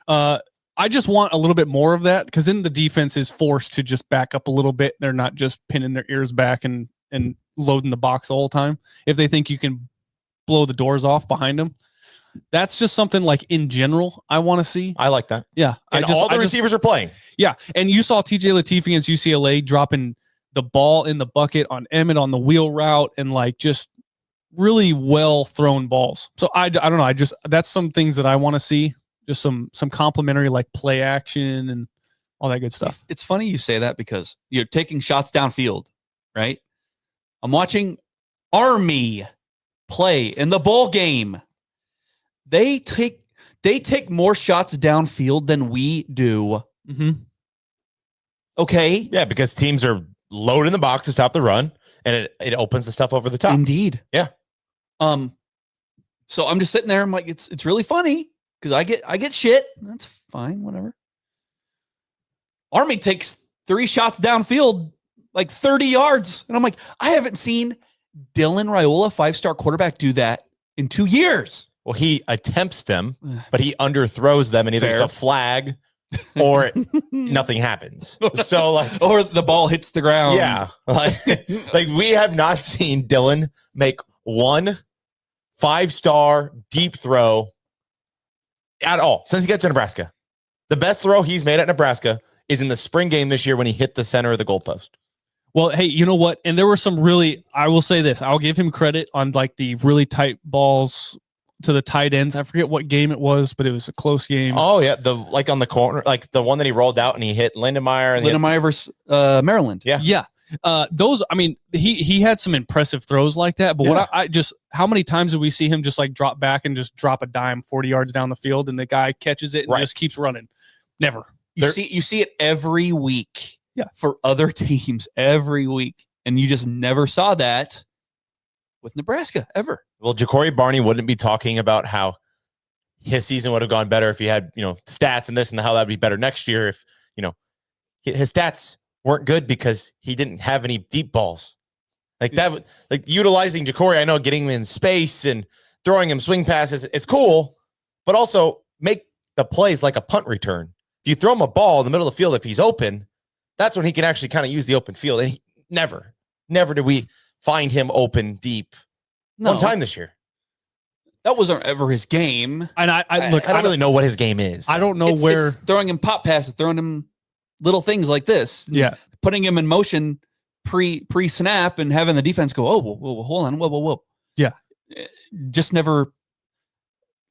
I just want a little bit more of that because then the defense is forced to just back up a little bit. They're not just pinning their ears back and loading the box the whole time. If they think you can blow the doors off behind them. That's just something like in general I want to see. I like that. Yeah. And all the receivers are playing. Yeah. And you saw TJ Lateef against UCLA dropping the ball in the bucket on Emmett on the wheel route and like just really well thrown balls. So I don't know. That's some things that I want to see. Just some complimentary like play action and all that good stuff. It's funny you say that because you're taking shots downfield, right? I'm watching Army play in the bowl game. They take more shots downfield than we do. Mm-hmm. Okay. Yeah, because teams are loading the box to stop the run, and it opens the stuff over the top. Indeed. Yeah. So I'm just sitting there. I'm like, it's really funny because I get shit. That's fine, whatever. Army takes 3 shots downfield, like 30 yards, and I'm like, I haven't seen Dylan Raiola, 5-star quarterback, do that in 2 years. Well, he attempts them, but he underthrows them, and either Fair. it's a flag or nothing happens. So, like, or the ball hits the ground. Yeah, like we have not seen Dylan make one 5-star deep throw at all since he got to Nebraska. The best throw he's made at Nebraska is in the spring game this year when he hit the center of the goalpost. Well, hey, you know what? And there were some really, I will say this, I'll give him credit on like the really tight balls to the tight ends. I forget what game it was, but it was a close game. Oh yeah, like on the corner, like the one that he rolled out and he hit Lindenmeyer. And Lindenmeyer versus Maryland. Yeah. Yeah. Those, I mean, he had some impressive throws like that, but what I just, how many times did we see him just like drop back and just drop a dime 40 yards down the field and the guy catches it and just keeps running? Never. You see it every week. Yeah. For other teams every week. And you just never saw that with Nebraska ever. Well, Jacory Barney wouldn't be talking about how his season would have gone better if he had, stats and this and how that'd be better next year. If, his stats weren't good because he didn't have any deep balls like that. Like utilizing Jacory, I know getting him in space and throwing him swing passes, it's cool, but also make the plays like a punt return. If you throw him a ball in the middle of the field, if he's open, that's when he can actually kind of use the open field. And never did we find him open deep one time this year. That wasn't ever his game. And I don't really know what his game is. I don't know it's throwing him pop passes, throwing him little things like this. Yeah. Putting him in motion pre-snap and having the defense go, oh, whoa, hold on. Whoa. Yeah. Just never,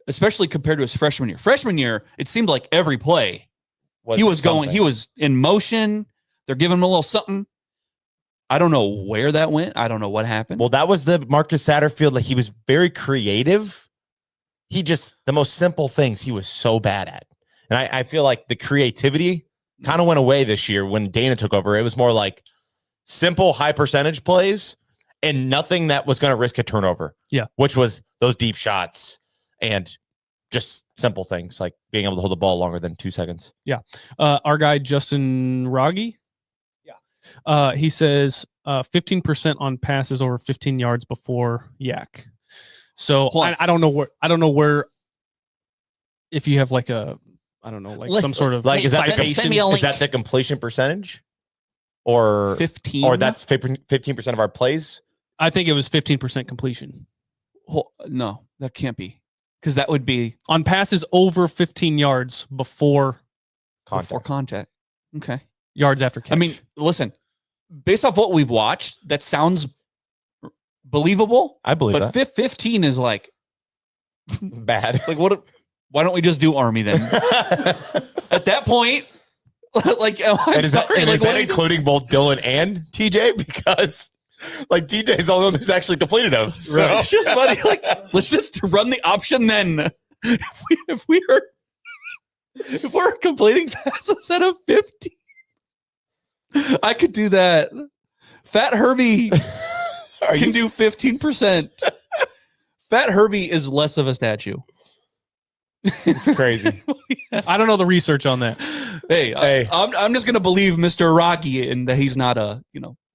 especially compared to his freshman year. Freshman year, it seemed like every play he was in motion. They're giving him a little something. I don't know where that went. I don't know what happened. Well, that was the Marcus Satterfield. Like, he was very creative. The most simple things he was so bad at. And I feel like the creativity kind of went away this year when Dana took over. It was more like simple, high percentage plays and nothing that was going to risk a turnover. Yeah. Which was those deep shots and just simple things like being able to hold the ball longer than 2 seconds. Yeah. Our guy, Justin Rogge. Yeah. He says 15% on passes over 15 yards before yak. So I don't know where, if you have like a, I don't know, like some sort of like, is that citation. the completion percentage or 15 or that's 15% of our plays? I think it was 15% completion. Well, no, that can't be. Because that would be on passes over 15 yards before contact. Okay. Yards after catch. I mean, listen, based off what we've watched, that sounds believable. I believe but that. 15 is like bad. Like what? Why don't we just do Army then? At that point, like, is that including both Dylan and TJ? Because like TJ's the only one who's actually completed them. So. Right. It's just funny. Like, let's just run the option then. If we're completing passes out of 50, I could do that. Fat Herbie can do 15%. Fat Herbie is less of a statue. It's crazy. I don't know the research on that. Hey. I'm just gonna believe Mr. Rocky and that he's not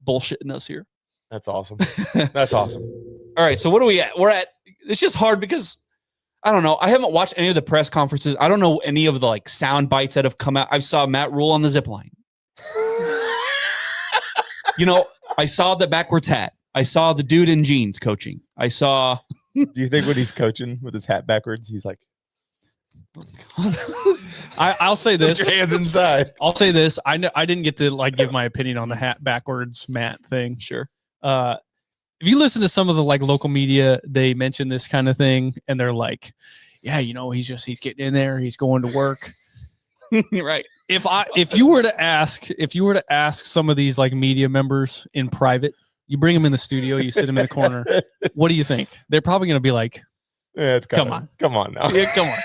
bullshitting us here. That's awesome. That's awesome. All right, so what are we at? We're at. It's just hard because I don't know. I haven't watched any of the press conferences. I don't know any of the like sound bites that have come out. I saw Matt Rule on the zip line. I saw the backwards hat. I saw the dude in jeans coaching. I saw. Do you think when he's coaching with his hat backwards, he's like, I'll say this. Put your hands inside. I'll say this. I didn't get to like give my opinion on the hat backwards Matt thing. Sure. If you listen to some of the like local media, they mention this kind of thing and they're like, yeah, he's getting in there. He's going to work. Right. If you were to ask some of these like media members in private, you bring them in the studio, you sit them in the corner. What do you think? They're probably going to be like, yeah, come on now. Yeah, come on.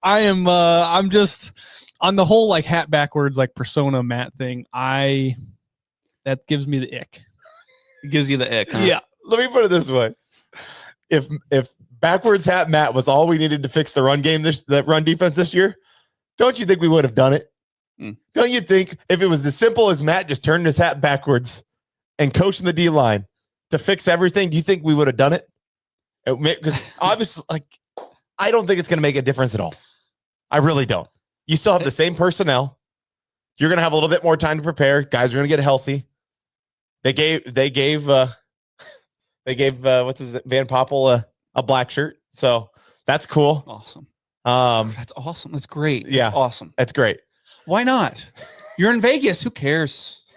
I'm just on the whole like hat backwards, like persona Matt thing. That gives me the ick. It gives you the ick. Huh? Yeah. Let me put it this way. If backwards hat Matt was all we needed to fix the run game, that run defense this year, don't you think we would have done it? Don't you think if it was as simple as Matt just turning his hat backwards and coaching the D line to fix everything, do you think we would have done it? Because obviously, like, I don't think it's going to make a difference at all. I really don't. You still have the same personnel. You're going to have a little bit more time to prepare. Guys are going to get healthy. They gave what's his Van Poppel a black shirt, so that's cool. Awesome. That's awesome. That's great. Yeah, that's awesome. That's great. Why not? You're in Vegas. Who cares?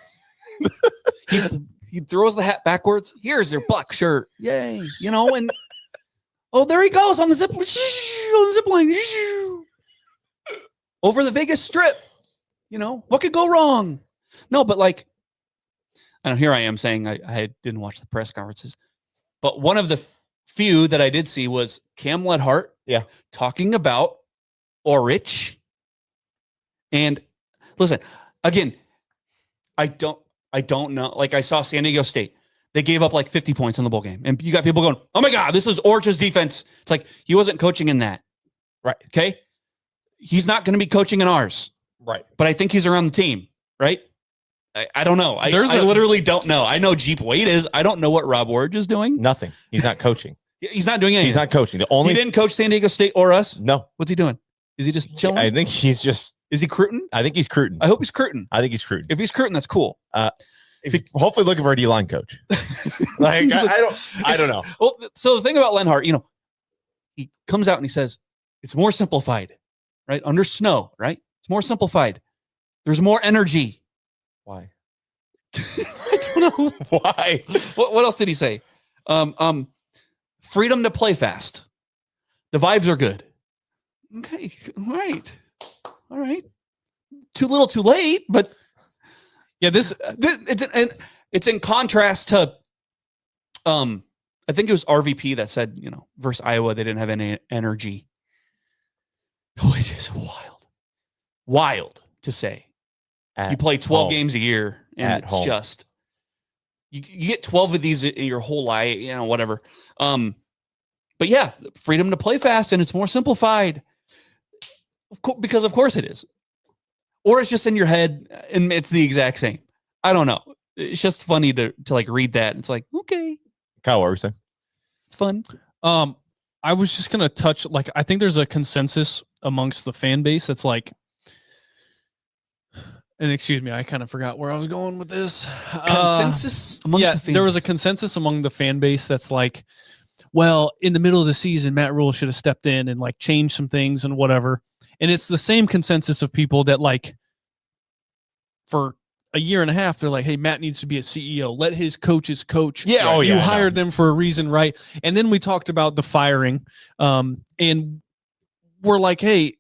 He throws the hat backwards. Here's your black shirt. Yay! And oh, there he goes on the zip line. Over the Vegas Strip. What could go wrong? No, but like. And here I am saying I didn't watch the press conferences, but one of the few that I did see was Cam Ledhart, talking about Orich. And listen, again, I don't know. Like I saw San Diego State, they gave up like 50 points in the bowl game, and you got people going, "Oh my God, this is Orich's defense." It's like he wasn't coaching in that, right? Okay, he's not going to be coaching in ours, right? But I think he's around the team, right? I don't know. I literally don't know. I know Jeep Wade is. I don't know what Rob Ward is doing. Nothing. He's not coaching. He's not doing anything. He's not coaching. He didn't coach San Diego State or us. No. What's he doing? Is he just chilling? I think he's just. Is he recruiting? I think he's recruiting. I hope he's recruiting. I think he's recruiting. If he's recruiting, that's cool. Hopefully looking for a D-line coach. Like I don't know. Well, so the thing about Lenhart, he comes out and he says it's more simplified, right? Under snow, right? It's more simplified. There's more energy. Why? I don't know why. What else did he say? Freedom to play fast. The vibes are good. Okay, all right. Too little, too late. But yeah, it's in contrast to. I think it was RVP that said, versus Iowa, they didn't have any energy. Which is wild to say. At You play 12 home. games a year, and At it's home. just you get 12 of these in your whole life, whatever. But yeah, freedom to play fast, and it's more simplified because of course it is. Or it's just in your head and it's the exact same. I don't know. It's just funny to like read that. And it's like, okay, Kyle, what were you saying? it's fun. I was just gonna touch, like, I think there's a consensus amongst the fan base that's like, and excuse me, I kind of forgot where I was going with this. Consensus among the fan there was a base. consensus among the fan base that's like, well, in the middle of the season, Matt Rule should have stepped in and like changed some things and whatever. And it's the same consensus of people that like for a year and a half, they're like, hey, Matt needs to be a CEO. Let his coaches coach. Yeah. Oh, You yeah. hired them for a reason, right? And then we talked about the firing. And we're like, hey,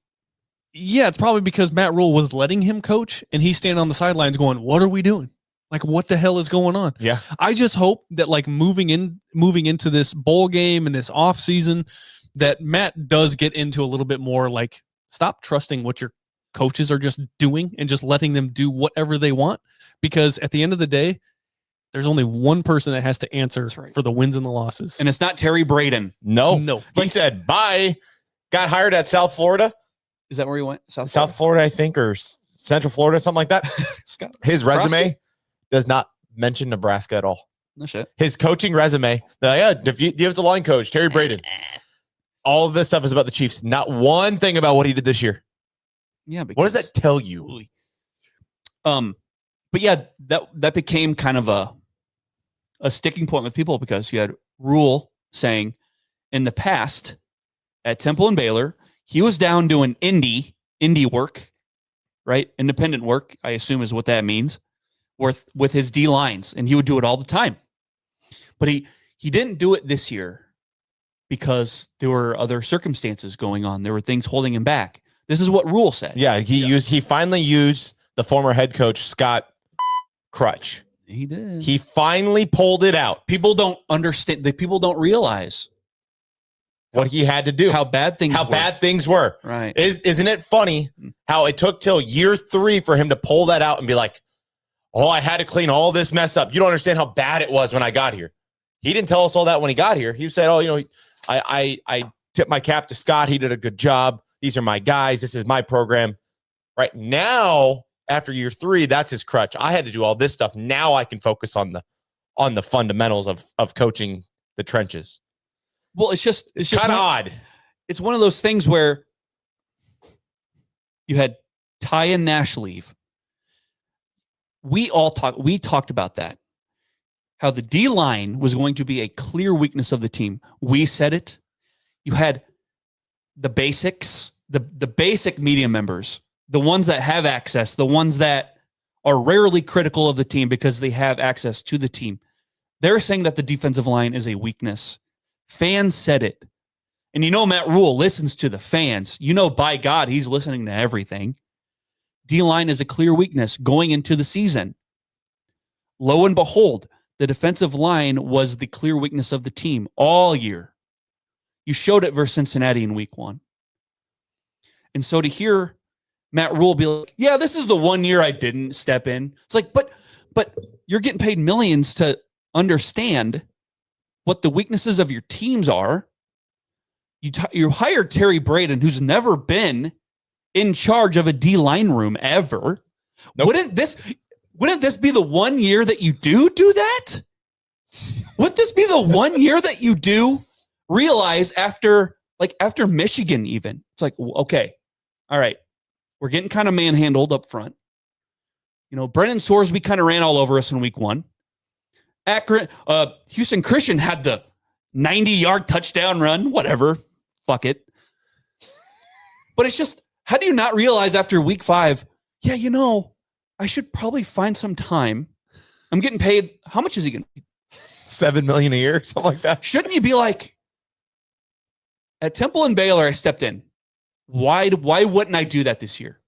yeah, it's probably because Matt Rule was letting him coach and he's standing on the sidelines going, what are we doing? Like, what the hell is going on? Yeah. I just hope that like moving into this bowl game and this off season, that Matt does get into a little bit more like, stop trusting what your coaches are just doing and just letting them do whatever they want. Because at the end of the day, there's only one person that has to answer for the wins and the losses. And it's not Terry Braden. No. He said bye. Got hired at South Florida. Is that where he went? South Florida, I think, or Central Florida, something like that. His resume does not mention Nebraska at all. No shit. His coaching resume, defensive line coach, Terry Braden. All of this stuff is about the Chiefs. Not one thing about what he did this year. Yeah. What does that tell you? But yeah, that became kind of a sticking point with people because you had Rule saying in the past at Temple and Baylor, he was down doing indie work, right? Independent work, I assume is what that means, with his D lines, and he would do it all the time. But he didn't do it this year because there were other circumstances going on. There were things holding him back. This is what Rule said. Yeah, he finally used the former head coach Scott crutch. He did. He finally pulled it out. People don't understand. People don't realize what he had to do. How bad things were. Right. Isn't it funny how it took till year 3 for him to pull that out and be like, oh, I had to clean all this mess up. You don't understand how bad it was when I got here. He didn't tell us all that when he got here. He said, oh, I tipped my cap to Scott. He did a good job. These are my guys. This is my program. Right now, after year 3, that's his crutch. I had to do all this stuff. Now I can focus on the fundamentals of coaching the trenches. Well, it's just kind of odd. It's one of those things where you had Ty and Nash leave. We talked about that. How the D line was going to be a clear weakness of the team. We said it. You had the basics, the basic media members, the ones that have access, the ones that are rarely critical of the team because they have access to the team. They're saying that the defensive line is a weakness. Fans said it. And Matt Rule listens to the fans. By God, he's listening to everything. D-line is a clear weakness going into the season. Lo and behold, the defensive line was the clear weakness of the team all year. You showed it versus Cincinnati in week 1. And so to hear Matt Rule be like, yeah, this is the one year I didn't step in. It's like, but you're getting paid millions to understand what the weaknesses of your teams are. You hired Terry Braden, who's never been in charge of a D-line room ever. Nope. Wouldn't this be the one year that you do that? Would this be the one year that you do realize after Michigan even? It's like, okay, all right, we're getting kind of manhandled up front. Brennan Sorsby kind of ran all over us in week 1. Akron, Houston Christian had the 90-yard touchdown run, whatever. Fuck it. But it's just, how do you not realize after week 5, yeah, I should probably find some time. I'm getting paid. How much is he getting paid? $7 million a year, something like that. Shouldn't you be like, at Temple and Baylor, I stepped in. Why wouldn't I do that this year?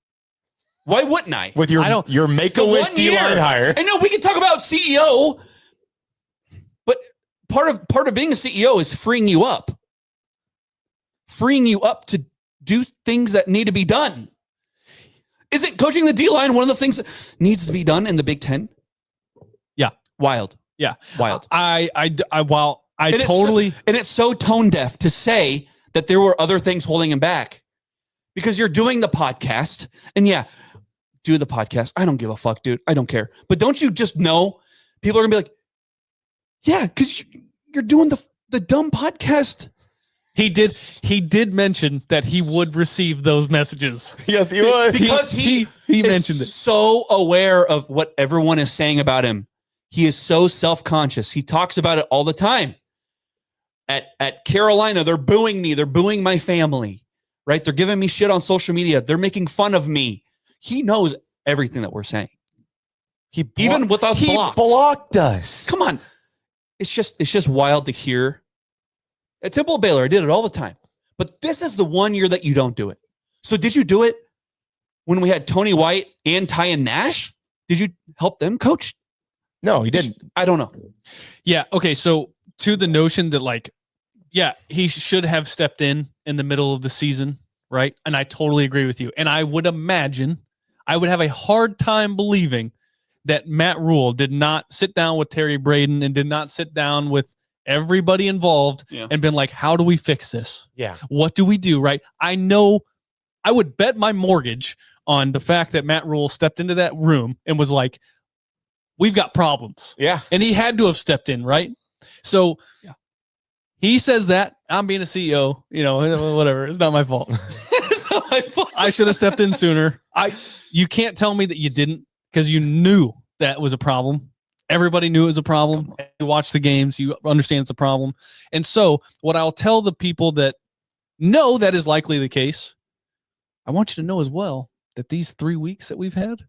Why wouldn't I? With your Make-A-Wish D-line hire. I know we can talk about CEO, but part of being a CEO is freeing you up to do things that need to be done. Isn't coaching the D-line one of the things that needs to be done in the Big Ten? Yeah. Wild. Yeah. Wild. It's so tone deaf to say that there were other things holding him back because you're doing the podcast and do the podcast. I don't give a fuck, dude. I don't care. But don't you just know people are gonna be like, yeah, because you're doing the dumb podcast. He did mention that he would receive those messages. Yes, he would. Because he mentioned it. So aware of what everyone is saying about him. He is so self-conscious. He talks about it all the time. At Carolina, they're booing me. They're booing my family, right? They're giving me shit on social media. They're making fun of me. He knows everything that we're saying. Even with us blocked. He blocked us. Come on. It's just wild to hear. At Temple Baylor, I did it all the time. But this is the one year that you don't do it. So did you do it when we had Tony White and Ty and Nash? Did you help them coach? No, he didn't. I don't know. Yeah. Okay. So to the notion that he should have stepped in the middle of the season, right? And I totally agree with you. And I would imagine I would have a hard time believing that Matt Rule did not sit down with Terry Braden and did not sit down with everybody involved and been like, how do we fix this? Yeah. What do we do? Right. I know I would bet my mortgage on the fact that Matt Rule stepped into that room and was like, we've got problems. Yeah. And he had to have stepped in. Right. So he says that I'm being a CEO, whatever. It's not my fault. It's not my fault. I should have stepped in sooner. You can't tell me that you didn't because you knew that was a problem. Everybody knew it was a problem. You watch the games, you understand it's a problem. And so what I'll tell the people that know that is likely the case, I want you to know as well that these 3 weeks that we've had,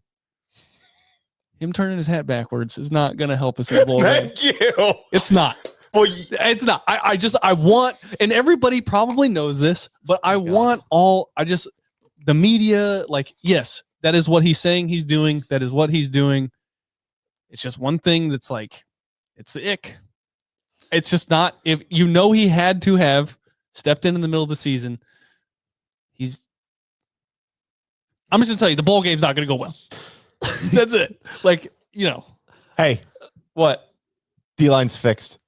him turning his hat backwards is not going to help us in the bowl game. Thank you. It's not. Well, it's not. I want, and everybody probably knows this, but I want the media, yes, that is what he's saying he's doing. That is what he's doing. It's just one thing that's it's the ick. It's just not, if he had to have stepped in the middle of the season, I'm just going to tell you, the bowl game's not going to go well. That's it. Hey, what? D-line's fixed.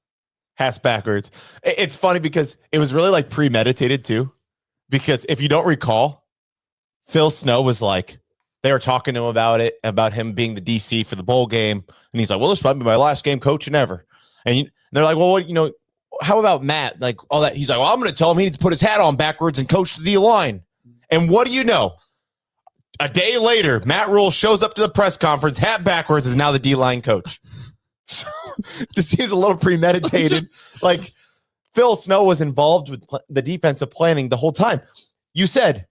Hats backwards. It's funny because it was really premeditated too. Because if you don't recall, Phil Snow was they were talking to him about him being the DC for the bowl game. And he's like, well, this might be my last game coaching ever. And they're like, well, how about Matt? All that. He's like, well, I'm going to tell him he needs to put his hat on backwards and coach the D-line. And what do you know? A day later, Matt Rule shows up to the press conference, hat backwards, is now the D-line coach. So, this seems a little premeditated. Phil Snow was involved with the defensive planning the whole time. You said,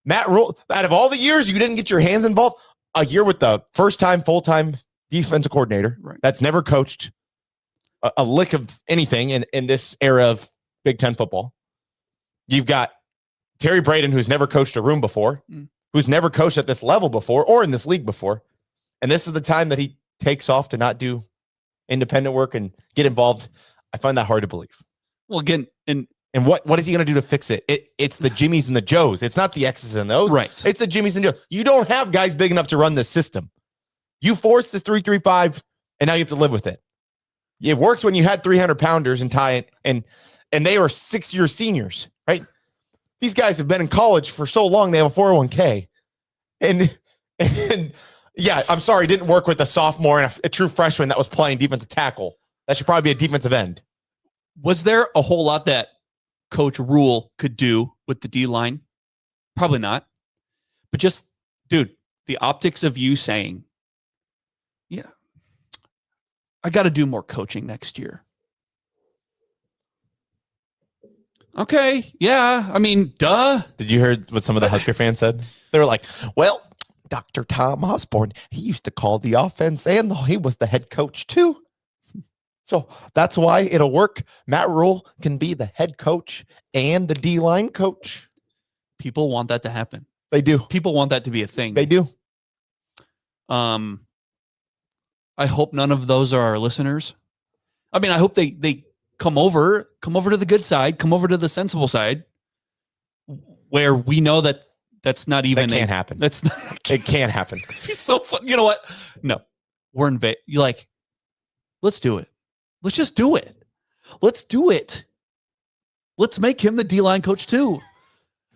Matt Rule, out of all the years you didn't get your hands involved, a year with the first-time, full-time defensive coordinator that's never coached a lick of anything in this era of Big Ten football. You've got Terry Braden, who's never coached a room before, who's never coached at this level before or in this league before. And this is the time that he takes off to not do independent work and get involved. I find that hard to believe. Well, again, and what is he going to do to fix it? It's the Jimmies and the Joes. It's not the X's and those. Right. It's the Jimmies and Joes. You don't have guys big enough to run this system. You forced this 3-3-5, and now you have to live with it. It worked when you had 300-pounders and Ty and they were 6-year seniors, right? These guys have been in college for so long, they have a 401k. And yeah, I'm sorry, it didn't work with a sophomore and a true freshman that was playing defensive tackle. That should probably be a defensive end. Was there a whole lot that Coach Rule could do with the D-line? Probably not. But just, dude, the optics of you saying, yeah, I got to do more coaching next year. Okay, yeah, I mean, duh. Did you hear what some of the Husker fans said? They were like, well, Dr. Tom Osborne, he used to call the offense and he was the head coach too. So that's why it'll work. Matt Rule can be the head coach and the D-line coach. People want that to happen. They do. People want that to be a thing. They do. I hope none of those are our listeners. I mean, I hope they come over to the good side, come over to the sensible side, where we know that That's not even That can't happen. That's not, It can't happen. it's so fun. You know what? No, we're in you like. Let's do it. Let's just do it. Let's do it. Let's make him the D-line coach too.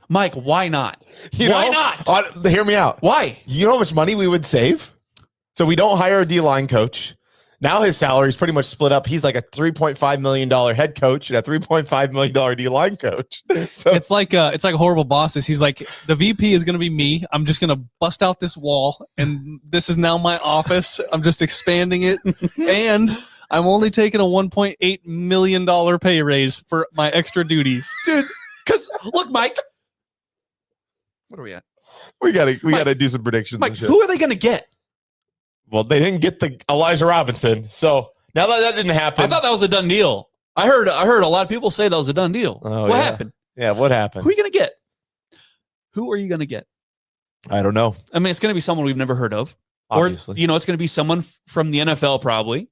Mike, why not? Why not? Hear me out. Why? You know how much money we would save? So we don't hire a D-line coach. Now his salary is pretty much split up. He's like a $3.5 million head coach and a $3.5 million D-line coach. So It's like Horrible Bosses. He's like, the VP is going to be me. I'm just going to bust out this wall, and this is now my office. I'm just expanding it, and I'm only taking a $1.8 million pay raise for my extra duties. Dude, because look, Mike. What are we at? we gotta do some predictions Mike, and shit. who are they going to get? Well, they didn't get the Elijah Robinson. So now that didn't happen. I thought that was a done deal. I heard a lot of people say that was a done deal. Oh, What yeah. happened? Yeah, what happened? Who are you going to get? Who are you going to get? I don't know. I mean, it's going to be someone we've never heard of. Obviously. Or, it's going to be someone from the NFL probably.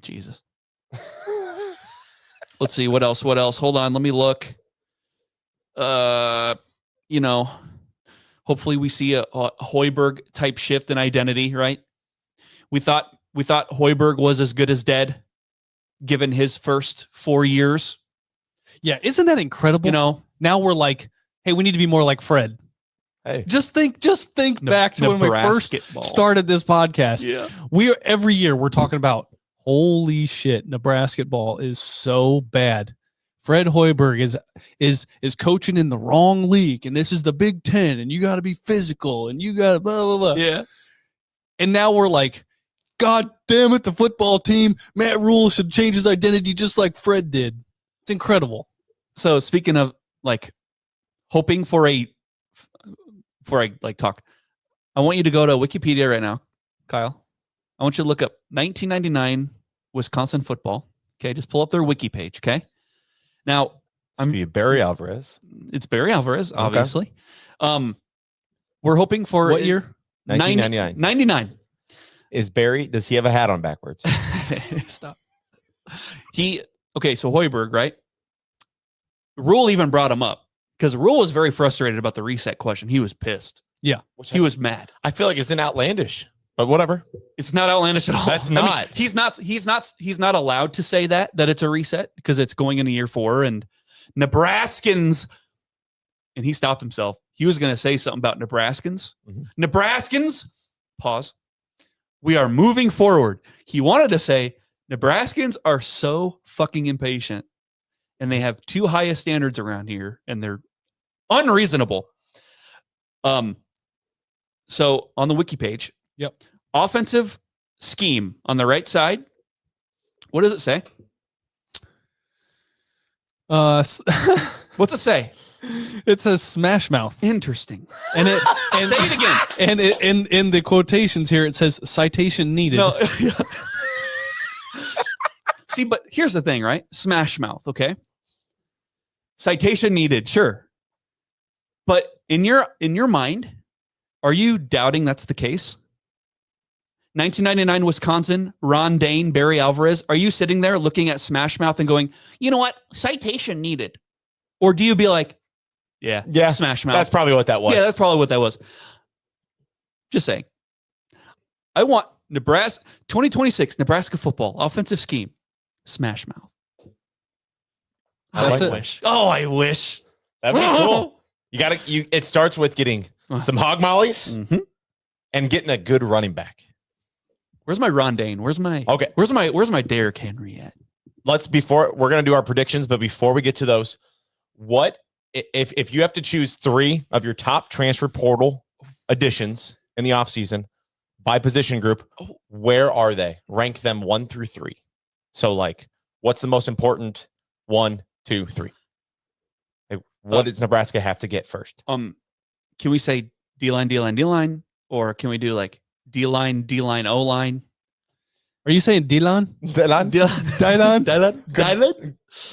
Jesus. Let's see. What else? Hold on. Let me look. Hopefully we see a Hoiberg type shift in identity, right? We thought Hoiberg was as good as dead given his first 4 years. Yeah, isn't that incredible? Now we're like, hey, we need to be more like Fred. Hey. Just think back to when we first started this podcast. Yeah. Every year we're talking about, holy shit, Nebraska ball is so bad. Fred Hoiberg is coaching in the wrong league, and this is the Big Ten, and you got to be physical, and you got to blah, blah, blah. Yeah. And now we're like, God damn it, the football team, Matt Rule should change his identity just like Fred did. It's incredible. So speaking of like hoping for a talk, I want you to go to Wikipedia right now, Kyle. I want you to look up 1999 Wisconsin football. Okay, just pull up their wiki page. Okay. Now Barry Alvarez. It's Barry Alvarez, obviously. Okay. We're hoping for what year? 1999. 99. Is Barry? Does he have a hat on backwards? Stop. So Hoiberg, right? Rule even brought him up because Rule was very frustrated about the reset question. He was pissed. Yeah. He was mad. I feel like it's an outlandish, but whatever. It's not outlandish at all. That's not. I mean, he's not allowed to say that it's a reset because it's going into year 4 and Nebraskans. And he stopped himself. He was going to say something about Nebraskans. Mm-hmm. Nebraskans, pause. We are moving forward. He wanted to say Nebraskans are so fucking impatient and they have too high of standards around here and they're unreasonable. So on the wiki page, yep. Offensive scheme on the right side. What does it say? What's it say? It says Smash Mouth. Interesting. And say it again. And in the quotations here, it says citation needed. No. See, but here's the thing, right? Smash Mouth, okay? Citation needed, sure. But in your mind, are you doubting that's the case? 1999 Wisconsin, Ron Dane, Barry Alvarez. Are you sitting there looking at Smash Mouth and going, you know what? Citation needed. Or do you be like, yeah, Smash Mouth. That's probably what that was. Yeah, that's probably what that was. Just saying. I want Nebraska 2026 Nebraska football offensive scheme. Smash Mouth. That's I it. wish. Oh, I wish. That'd be cool. It starts with getting some hog mollies and getting a good running back. Where's my Ron Dane? Where's my Derrick Henry at? We're gonna do our predictions, but before we get to those, what if you have to choose 3 of your top transfer portal additions in the offseason by position group, where are they? Rank them 1 through 3. So like what's the most important 1, 2, 3? What does Nebraska have to get first? Can we say D-line, or can we do like D-line, O-line? Are you saying Dylan? Dylan?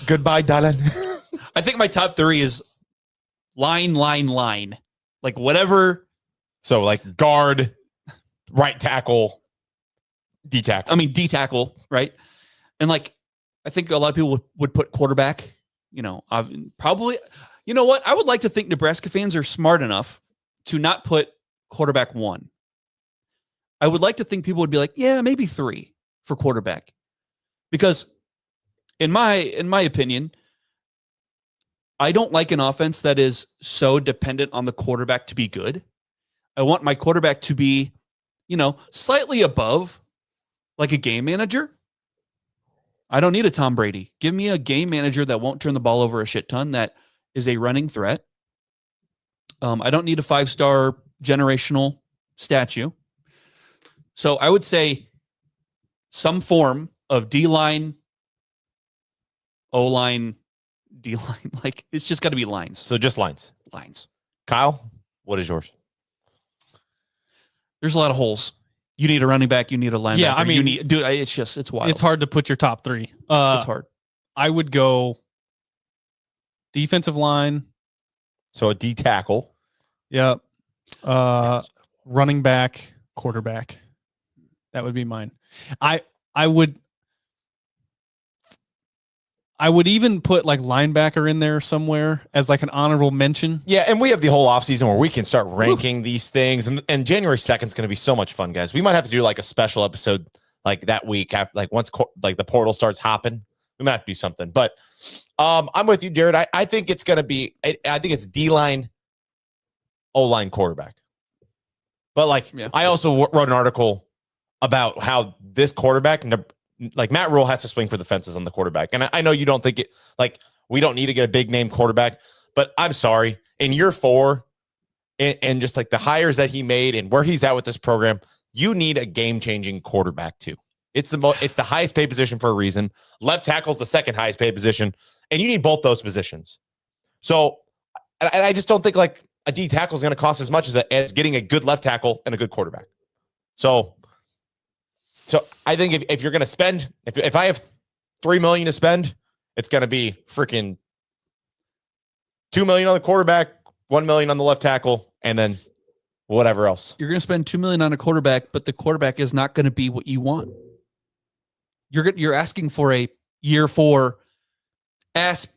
Goodbye, Dylan. I think my top 3 is line. Like whatever. So like guard, right tackle, D tackle. I mean, D tackle, right? And like, I think a lot of people would put quarterback, probably, You know what? I would like to think Nebraska fans are smart enough to not put quarterback 1. I would like to think people would be like, yeah, maybe 3 for quarterback. Because in my opinion, I don't like an offense that is so dependent on the quarterback to be good. I want my quarterback to be, slightly above like a game manager. I don't need a Tom Brady. Give me a game manager that won't turn the ball over a shit ton, that is a running threat. I don't need a 5-star generational statue. So I would say some form of D-line, O-line, D-line. Like, it's just got to be lines. So just lines. Lines. Kyle, what is yours? There's a lot of holes. You need a running back. You need a linebacker. Yeah, I mean, it's wild. It's hard to put your top 3. It's hard. I would go defensive line. So a D tackle. Yep. Running back, quarterback. That would be mine. I would even put like linebacker in there somewhere as like an honorable mention. Yeah, and we have the whole offseason where we can start ranking these things. And January 2nd is going to be so much fun, guys. We might have to do like a special episode like that week after, like once like the portal starts hopping. We might have to do something. But I'm with you, Jared. I think it's going to be, I think it's D-line, O-line, quarterback. But I also wrote an article about how this quarterback, like Matt Rule, has to swing for the fences on the quarterback. And I know you don't think it, like, we don't need to get a big name quarterback, but I'm sorry. In year 4 and just like the hires that he made and where he's at with this program, you need a game-changing quarterback too. It's the highest paid position for a reason. Left tackle is the second highest paid position, and you need both those positions. So, and I just don't think like a D tackle is going to cost as much as getting a good left tackle and a good quarterback. So I think if you're going to spend, if I have $3 million to spend, it's going to be freaking $2 million on the quarterback, $1 million on the left tackle, and then whatever else. You're going to spend $2 million on a quarterback, but the quarterback is not going to be what you want. You're asking for a year 4 ass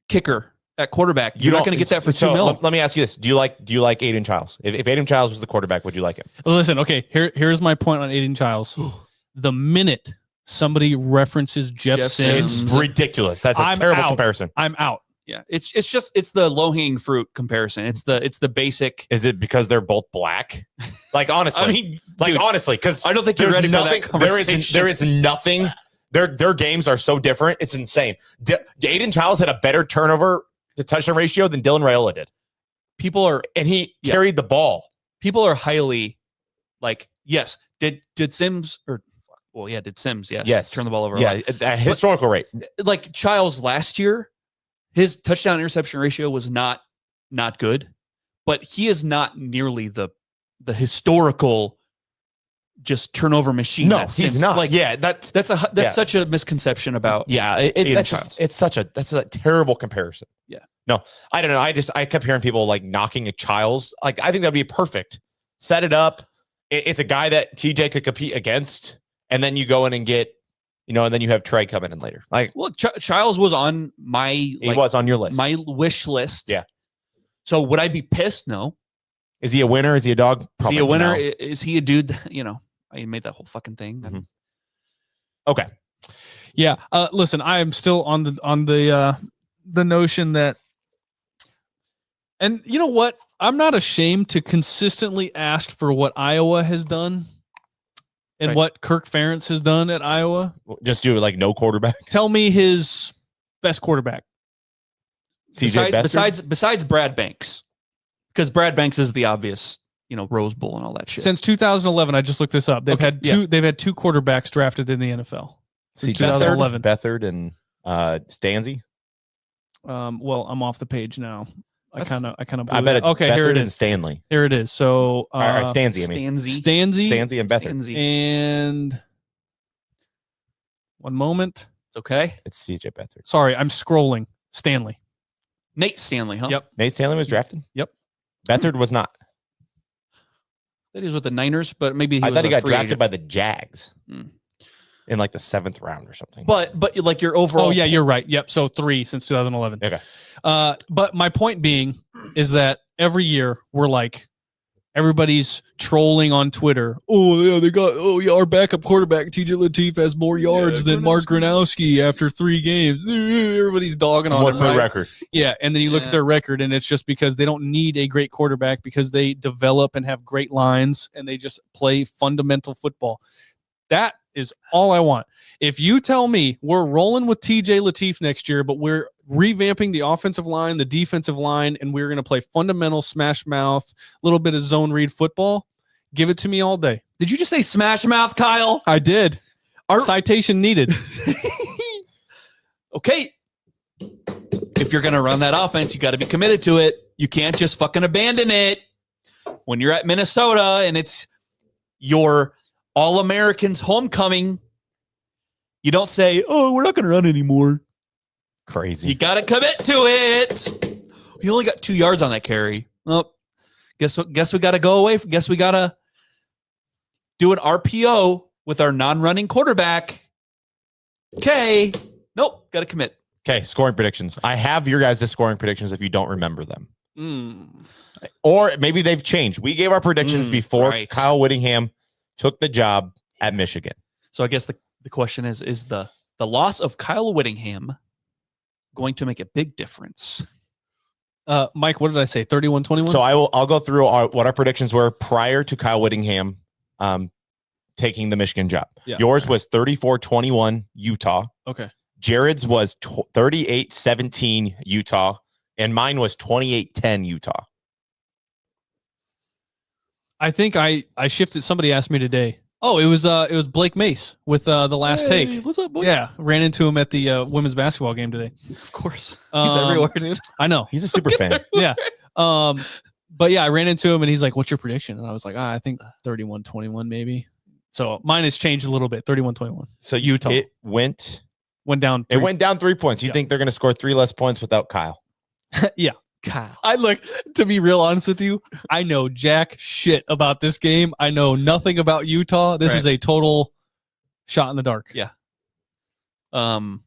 kicker at quarterback. You're not going to get that for $2 million. Let me ask you this: Do you like Aiden Childs? If Aiden Childs was the quarterback, would you like him? Well, listen, okay. Here's my point on Aiden Childs. The minute somebody references Jeff Sims, it's ridiculous. That's a terrible comparison. I'm out. Yeah, it's the low-hanging fruit comparison. It's the basic. Is it because they're both black? Like, honestly, I mean, honestly, because I don't think you're ready for that conversation. There is nothing. Their games are so different. It's insane. Aiden Childs had a better turnover to touchdown ratio than Dylan Raiola did. And he carried the ball. People are highly like, yes, did Sims did Sims turn the ball over? Yeah, at historical rate. Like Childs last year, his touchdown interception ratio was not good, but he is not nearly the historical just turnover machine. No, he's not. Like, yeah, that's such a misconception about. Yeah, that's a terrible comparison. Yeah. No, I don't know. I kept hearing people like knocking a Childs. Like, I think that'd be perfect. Set it up. It's a guy that TJ could compete against, and then you go in and get, and then you have Trey coming in later. Like, well, Childs was on my. He was on your list. My wish list. Yeah. So would I be pissed? No. Is he a winner? Is he a dog? Probably is he a winner? No. Is he a dude? I made that whole fucking thing. Mm-hmm. Okay. Yeah. Listen, I am still on the notion that, and you know what? I'm not ashamed to consistently ask for what Iowa has done and what Kirk Ferentz has done at Iowa. Just do like no quarterback. Tell me his best quarterback. Besides Brad Banks, because Brad Banks is the obvious, Rose Bowl and all that shit. Since 2011, I just looked this up. They've had two quarterbacks drafted in the NFL. Since 2011, Beathard and Stanzi. Well, I'm off the page now. I bet it's okay. Beathard Here it is. And Stanley. Here it is. So all right, Stanzi. Stanzi and Beathard. And one moment. It's okay. It's CJ Beathard. Sorry, I'm scrolling. Stanley. Nate Stanley, huh? Yep. Nate Stanley was drafted? Yep. Beathard was not. That he was with the Niners, but maybe I thought he got drafted by the Jags. in like the 7th round or something. But like your overall. Oh yeah, you're right. Yep. So 3 since 2011. Okay. But my point being is that every year we're like, everybody's trolling on Twitter. Oh yeah, our backup quarterback TJ Lateef has more yards than Mark Gronowski after 3 games. Everybody's dogging on What's him. their Right? record? Yeah, and then you look at their record, and it's just because they don't need a great quarterback because they develop and have great lines, and they just play fundamental football. That is all I want. If you tell me we're rolling with TJ Lateef next year, but we're revamping the offensive line, the defensive line, and we're going to play fundamental smash mouth, a little bit of zone read football, give it to me all day. Did you just say smash mouth, Kyle? I did. Citation needed. Okay. If you're going to run that offense, you got to be committed to it. You can't just fucking abandon it. When you're at Minnesota and it's your All-Americans homecoming, you don't say, oh, we're not going to run anymore. Crazy. You got to commit to it. We only got 2 yards on that carry. Well, guess we got to go away. Guess we got to do an RPO with our non-running quarterback. Okay. Nope. Got to commit. Okay, scoring predictions. I have your guys' scoring predictions if you don't remember them. Or maybe they've changed. We gave our predictions before Kyle Whittingham took the job at Michigan. So I guess the question is the loss of Kyle Whittingham going to make a big difference? Mike, what did I say? 31-21? So I'll go through what our predictions were prior to Kyle Whittingham taking the Michigan job. Yeah. Yours was 34-21 Utah. Okay. Jared's was 38-17 Utah, and mine was 28-10 Utah. I think I shifted. Somebody asked me today. Oh, it was Blake Mace with the last take. What's up, boy? Yeah, ran into him at the women's basketball game today. Of course. He's everywhere, dude. I know. He's a super fan. Yeah. But yeah, I ran into him and he's like, "What's your prediction?" And I was like, "I think 31-21 maybe." So mine has changed a little bit. 31-21. So Utah. It went down. It went down 3 points. You think they're going to score 3 less points without Kyle? Yeah. Kyle. I look, to be real honest with you, I know jack shit about this game. I know nothing about Utah. This is a total shot in the dark. Yeah. Oh,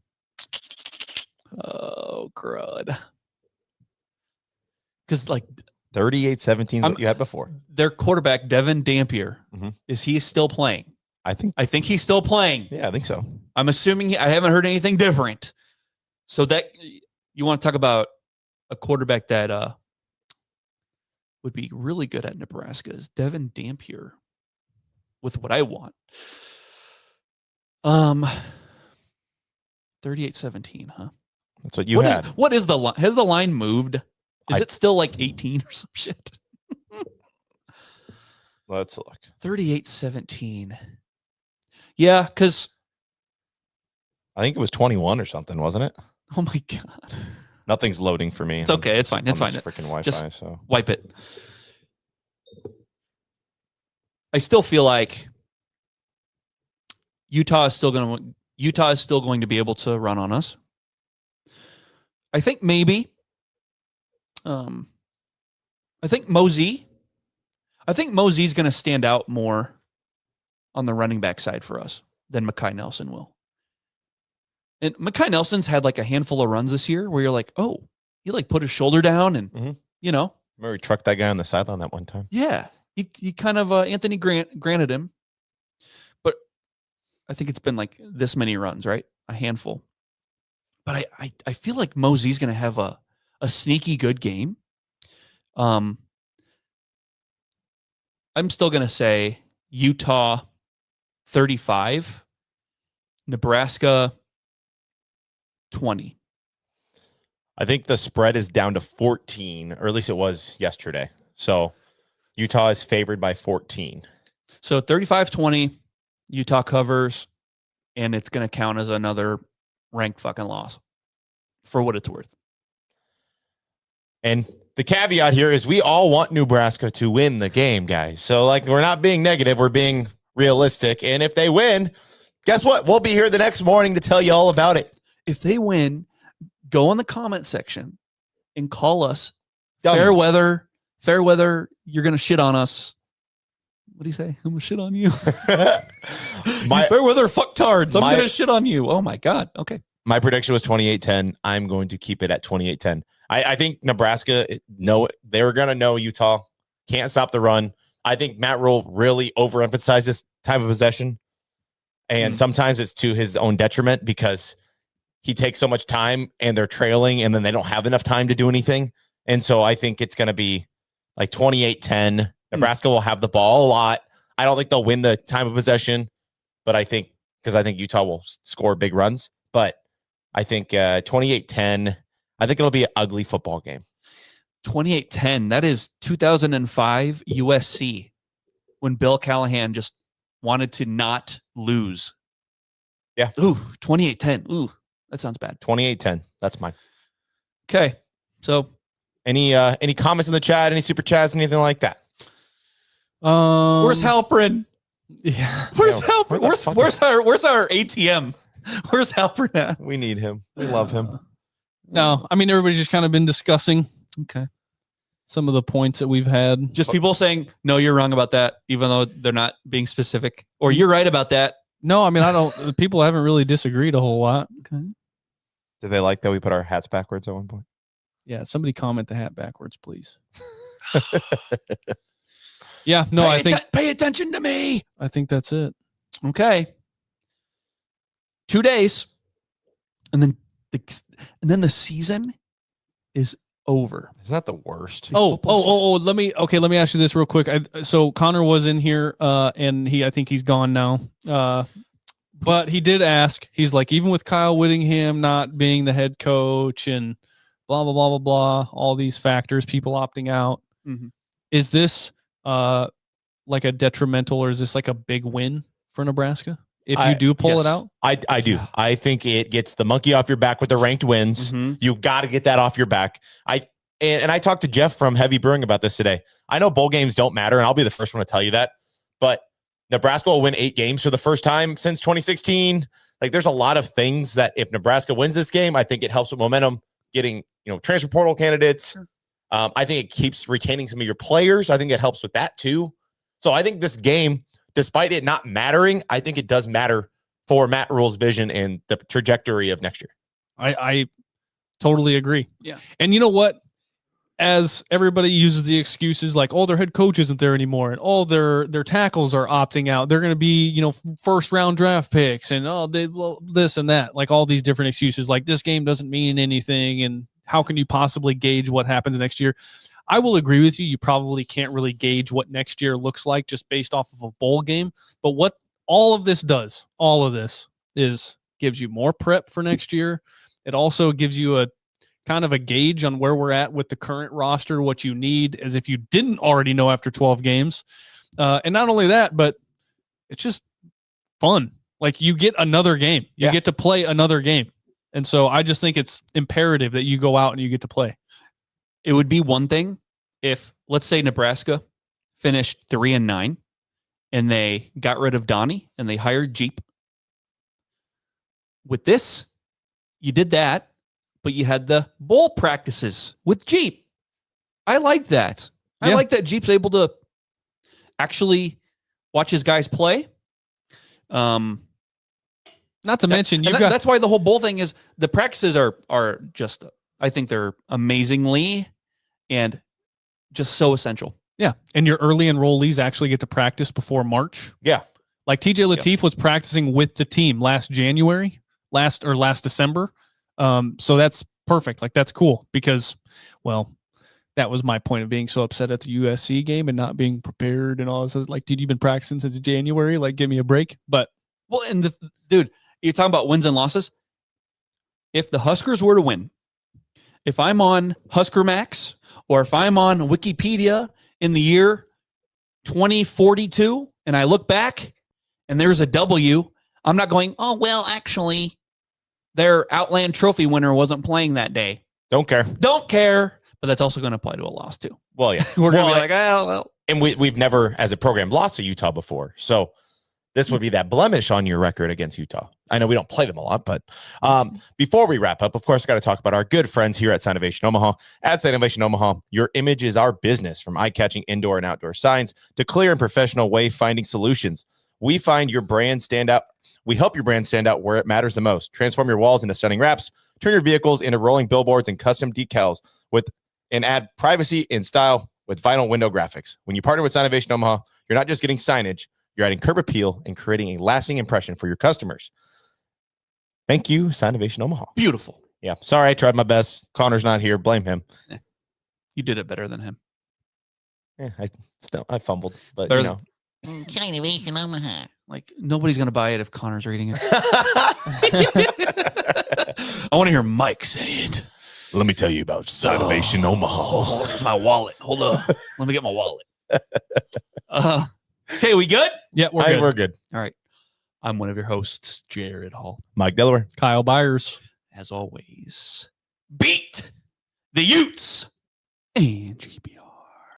crud. Because, like, 38-17 what you had before. Their quarterback, Devin Dampier, is he still playing? I think he's still playing. Yeah, I think so. I'm assuming I haven't heard anything different. So that you want to talk about a quarterback that would be really good at Nebraska is Devin Dampier with what I want. 38-17, huh? That's what you had. What is the line? Has the line moved? Is it still like 18 or some shit? Let's look. 38-17. Yeah, because I think it was 21 or something, wasn't it? Oh my God. Nothing's loading for me. It's okay. It's fine. It's fine. Freaking Wi-Fi. Just so wipe it. I still feel like Utah is still going to be able to run on us. I think maybe. I think Mozee's going to stand out more on the running back side for us than Mekhi Nelson will. And Mekhi Nelson's had like a handful of runs this year where you're like, oh, he like put his shoulder down and, you know. Remember he trucked that guy on the sideline that one time? Yeah. He kind of, Anthony granted him. But I think it's been like this many runs, right? A handful. But I feel like Mozee's going to have a sneaky good game. I'm still going to say Utah 35, Nebraska 20. I think the spread is down to 14, or at least it was yesterday. So Utah is favored by 14. So 35-20, Utah covers, and it's going to count as another ranked fucking loss for what it's worth. And the caveat here is we all want Nebraska to win the game, guys. So, like, we're not being negative. We're being realistic. And if they win, guess what? We'll be here the next morning to tell you all about it. If they win, go in the comment section and call us. Dummies. Fair weather, you're going to shit on us. What do you say? I'm gonna shit on you. My Fair weather fucktards. I'm gonna shit on you. Oh my god. Okay. my prediction was 28-10. I'm going to keep it at 28-10. I think Nebraska they're gonna know Utah can't stop the run. I think Matt Rule really overemphasizes time of possession, and sometimes it's to his own detriment because he takes so much time and they're trailing, and then they don't have enough time to do anything. And so I think it's gonna be like 28-10. Nebraska will have the ball a lot. I don't think they'll win the time of possession, but I think Utah will score big runs. But I think 28-10. I think it'll be an ugly football game. 28-10. That is 2005 USC when Bill Callahan just wanted to not lose. Yeah. Ooh, 28-10. Ooh, that sounds bad. 28-10. That's mine. Okay. So any comments in the chat, any super chats, anything like that? Where's Halperin? Yeah. Where's Yeah, Halperin? Where's our ATM? Where's Halperin at? We need him. We love him. No, I mean, everybody's just kind of been discussing Okay. some of the points that we've had. Just people saying, no, you're wrong about that, even though they're not being specific. Or you're right about that. No, I mean, people haven't really disagreed a whole lot. Okay. Do they like that we put our hats backwards at one point? Yeah, somebody comment the hat backwards, please. Yeah, no, I think pay attention to me. I think that's it. Okay. 2 days. And then the season is over. Isn't that the worst? Let me ask you this real quick. So Conor was in here, and I think he's gone now. But he did ask. He's like, even with Kyle Whittingham not being the head coach and blah blah blah blah blah, all these factors, people opting out. Mm-hmm. Is this like a detrimental, or is this like a big win for Nebraska if you do pull it out? I do. I think it gets the monkey off your back with the ranked wins. Mm-hmm. You got to get that off your back. And I talked to Jeff from Heavy Brewing about this today. I know bowl games don't matter, and I'll be the first one to tell you that. But Nebraska will win 8 games for the first time since 2016. Like, there's a lot of things that if Nebraska wins this game, I think it helps with momentum, getting transfer portal candidates. Sure. I think it keeps retaining some of your players. I think it helps with that too. So I think this game, despite it not mattering, I think it does matter for Matt Rule's vision and the trajectory of next year. I totally agree. Yeah. And you know what? As everybody uses the excuses like, oh, their head coach isn't there anymore, and all their tackles are opting out. They're going to be, first round draft picks, and this and that, like all these different excuses. Like, this game doesn't mean anything, and how can you possibly gauge what happens next year? I will agree with you. You probably can't really gauge what next year looks like just based off of a bowl game. But what all of this is gives you more prep for next year. It also gives you a kind of a gauge on where we're at with the current roster, what you need, as if you didn't already know after 12 games. And not only that, but it's just fun. Like, you get another game. You get to play another game. And so I just think it's imperative that you go out and you get to play. It would be one thing if, let's say, Nebraska finished 3-9 and they got rid of Donnie and they hired Jeep. With this, you did that, but you had the bowl practices with Jeep. I like that. I like that Jeep's able to actually watch his guys play. Not to mention, that's why the whole bowl thing is, the practices are just, I think they're amazingly and just so essential. Yeah. And your early enrollees actually get to practice before March. Yeah. Like TJ Lateef was practicing with the team last December. So that's perfect. Like, that's cool because, well, that was my point of being so upset at the USC game and not being prepared and all this. Like, dude, you've been practicing since January. Like, give me a break. But well, and dude, you're talking about wins and losses. If the Huskers were to win, if I'm on Husker Max or if I'm on Wikipedia in the year 2042 and I look back and there's a W, I'm not going, oh, well, actually, their Outland Trophy winner wasn't playing that day. Don't care. But that's also going to apply to a loss too. Well, yeah. We're going to be like, oh, well. And we've never, as a program, lost to Utah before. So This would be that blemish on your record against Utah. I know we don't play them a lot, but before we wrap up, of course, got to talk about our good friends here at Sinovation Omaha. At Sinovation Omaha, your image is our business, from eye-catching indoor and outdoor signs to clear and professional wayfinding solutions. We find your brand stand out. We help your brand stand out where it matters the most. Transform your walls into stunning wraps, turn your vehicles into rolling billboards and custom decals and add privacy and style with vinyl window graphics. When you partner with Sinovation Omaha, you're not just getting signage, you're adding curb appeal and creating a lasting impression for your customers. Thank you, Sinovation Omaha. Beautiful. Yeah. Sorry, I tried my best. Connor's not here. Blame him. You did it better than him. Yeah, I fumbled, but Better you know. Sinovation Omaha. Like, nobody's going to buy it if Connor's reading it. I want to hear Mike say it. Let me tell you about Sinovation Omaha. Oh, there's my wallet. Hold on. Let me get my wallet. Okay, we good? Yeah, we're good. All right. I'm one of your hosts, Jared Hall. Mike Delaware. Kyle Byers. As always, beat the Utes and GBR.